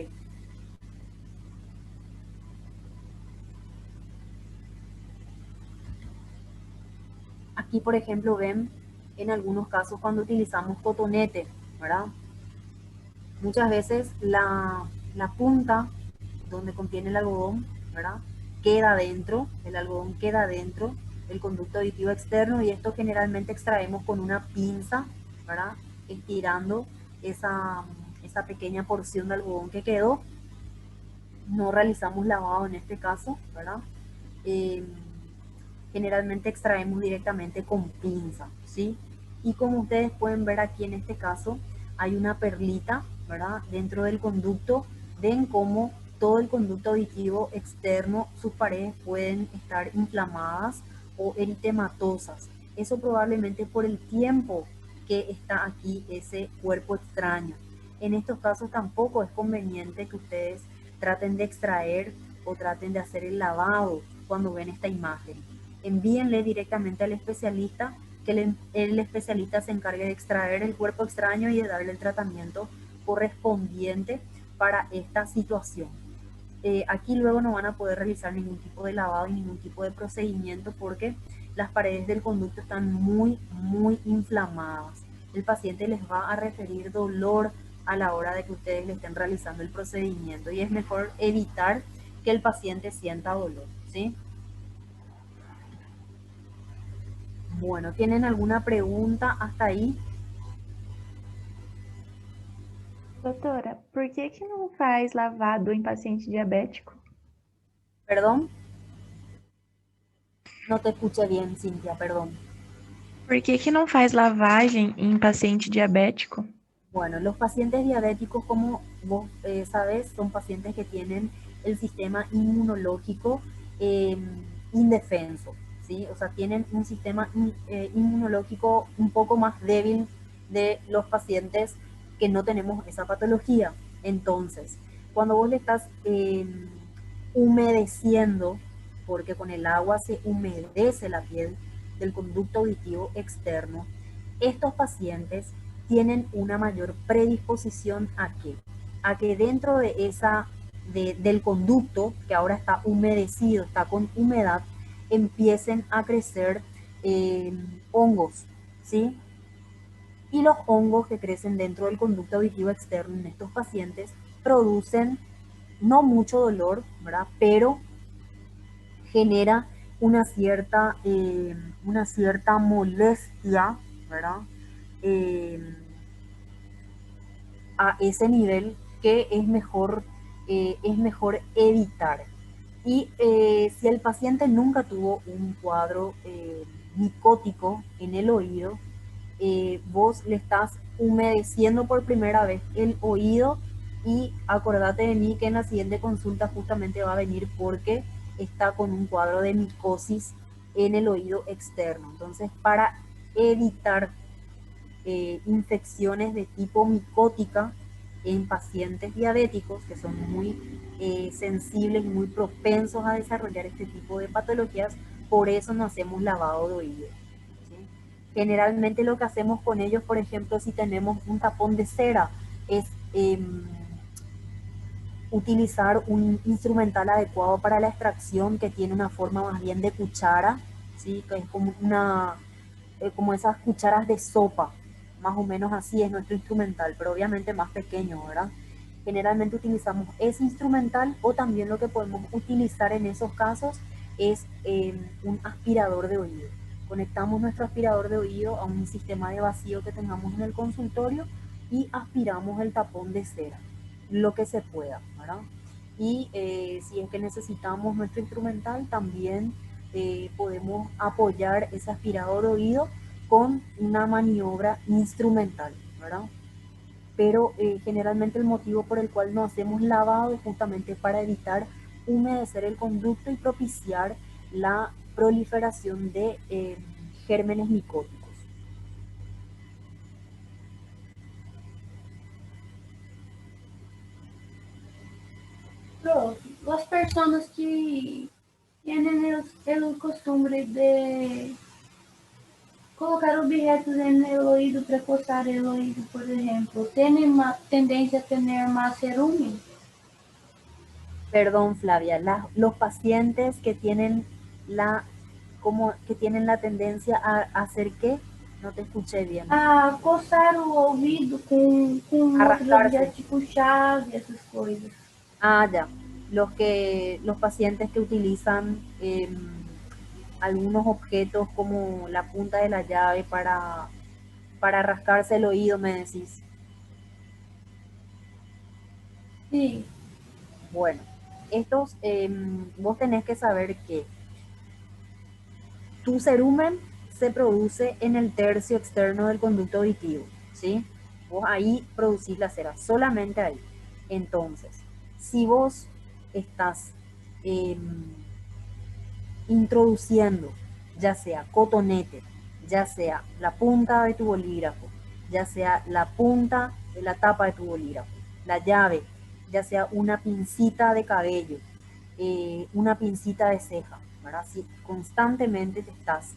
Aquí, por ejemplo, ven en algunos casos cuando utilizamos cotonete, ¿verdad? Muchas veces la punta donde contiene el algodón, ¿verdad? Queda dentro, el algodón queda dentro del conducto auditivo externo y esto generalmente extraemos con una pinza, ¿verdad? Estirando esa, esa pequeña porción de algodón que quedó. No realizamos lavado en este caso, ¿verdad? Eh, generalmente extraemos directamente con pinza, ¿sí? Y como ustedes pueden ver aquí en este caso, hay una perlita, ¿verdad? Dentro del conducto, ven cómo todo el conducto auditivo externo, sus paredes pueden estar inflamadas o eritematosas. Eso probablemente por el tiempo que está aquí ese cuerpo extraño. En estos casos tampoco es conveniente que ustedes traten de extraer o traten de hacer el lavado cuando ven esta imagen. Envíenle directamente al especialista, que el especialista se encargue de extraer el cuerpo extraño y de darle el tratamiento correspondiente para esta situación. Aquí luego no van a poder realizar ningún tipo de lavado y ningún tipo de procedimiento porque las paredes del conducto están muy inflamadas. El paciente les va a referir dolor a la hora de que ustedes le estén realizando el procedimiento y es mejor evitar que el paciente sienta dolor, ¿sí? Bueno, ¿tienen alguna pregunta hasta ahí? Doutora, por que que não faz lavado em paciente diabético? ¿Perdón? No te escuché bien, Cintia, perdón. Por que que não faz lavagem em paciente diabético? Bueno, los pacientes diabéticos, como vos sabés, son pacientes que tienen el sistema inmunológico eh, indefenso, ¿sí? O sea, tienen un sistema inmunológico un poco más débil de los pacientes que no tenemos esa patología. Entonces, cuando vos le estás humedeciendo, porque con el agua se humedece la piel del conducto auditivo externo, estos pacientes tienen una mayor predisposición a que dentro de del conducto que ahora está humedecido, está con humedad, empiecen a crecer hongos, ¿sí? Y los hongos que crecen dentro del conducto auditivo externo en estos pacientes producen no mucho dolor, ¿verdad? Pero genera una cierta molestia, ¿verdad? Eh, a ese nivel que es mejor evitar. Y si el paciente nunca tuvo un cuadro micótico en el oído, vos le estás humedeciendo por primera vez el oído, y acordate de mí que en la siguiente consulta justamente va a venir porque está con un cuadro de micosis en el oído externo. Entonces, para evitar infecciones de tipo micótica en pacientes diabéticos que son muy sensibles y muy propensos a desarrollar este tipo de patologías, por eso no hacemos lavado de oído. ¿Sí? Generalmente lo que hacemos con ellos, por ejemplo, si tenemos un tapón de cera, es utilizar un instrumental adecuado para la extracción que tiene una forma más bien de cuchara, ¿sí? Que es como como esas cucharas de sopa, más o menos así es nuestro instrumental, pero obviamente más pequeño, ¿verdad? Generalmente utilizamos ese instrumental, o también lo que podemos utilizar en esos casos es un aspirador de oído. Conectamos nuestro aspirador de oído a un sistema de vacío que tengamos en el consultorio y aspiramos el tapón de cera, lo que se pueda, ¿verdad? Y si es que necesitamos nuestro instrumental, también podemos apoyar ese aspirador de oído con una maniobra instrumental, ¿verdad? Pero generalmente el motivo por el cual no hacemos lavado es justamente para evitar humedecer el conducto y propiciar la proliferación de gérmenes micóticos. Prof, las personas que tienen el costumbre de colocar objetos en el oído para coçar el oído, por ejemplo, tienen tendencia a tener más cerumen. Perdón, Flavia, los pacientes que tienen que tienen la tendencia a hacer qué, no te escuché bien. A coçar o ouvido com A outros rascarse. objetos tipo chave, essas coisas. Ah, ya. Los pacientes que utilizan algunos objetos como la punta de la llave para rascarse el oído, me decís. Sí. Bueno, vos tenés que saber que tu cerumen se produce en el tercio externo del conducto auditivo, ¿sí? Vos ahí producís la cera, solamente ahí. Entonces, si vos estás introduciendo, ya sea cotonete, ya sea la punta de tu bolígrafo, ya sea la punta de la tapa de tu bolígrafo, la llave, ya sea una pincita de cabello, una pincita de ceja, ¿verdad? Si constantemente estás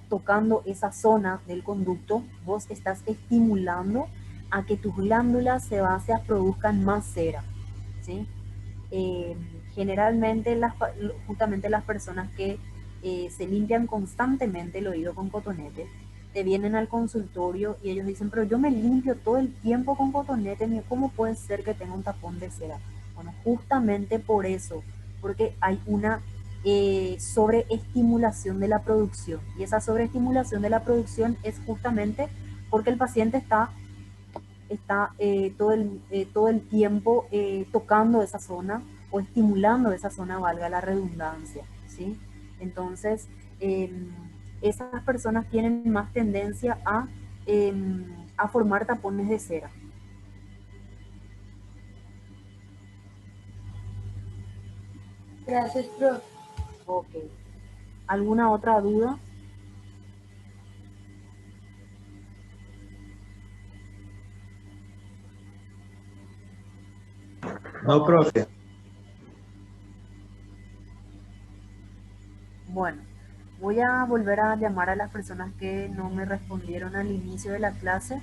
tocando esa zona del conducto, vos estás estimulando a que tus glándulas sebáceas produzcan más cera, ¿sí? Eh, Generalmente justamente las personas que se limpian constantemente el oído con cotonete, te vienen al consultorio y ellos dicen, pero yo me limpio todo el tiempo con cotonete, ¿cómo puede ser que tenga un tapón de cera? Bueno, justamente por eso, porque hay una sobreestimulación de la producción, y esa sobreestimulación de la producción es justamente porque el paciente está todo el tiempo tocando esa zona o estimulando esa zona, valga la redundancia, ¿sí? Entonces, esas personas tienen más tendencia a formar tapones de cera. Gracias, prof. Ok. ¿Alguna otra duda? No, profe. Bueno, voy a volver a llamar a las personas que no me respondieron al inicio de la clase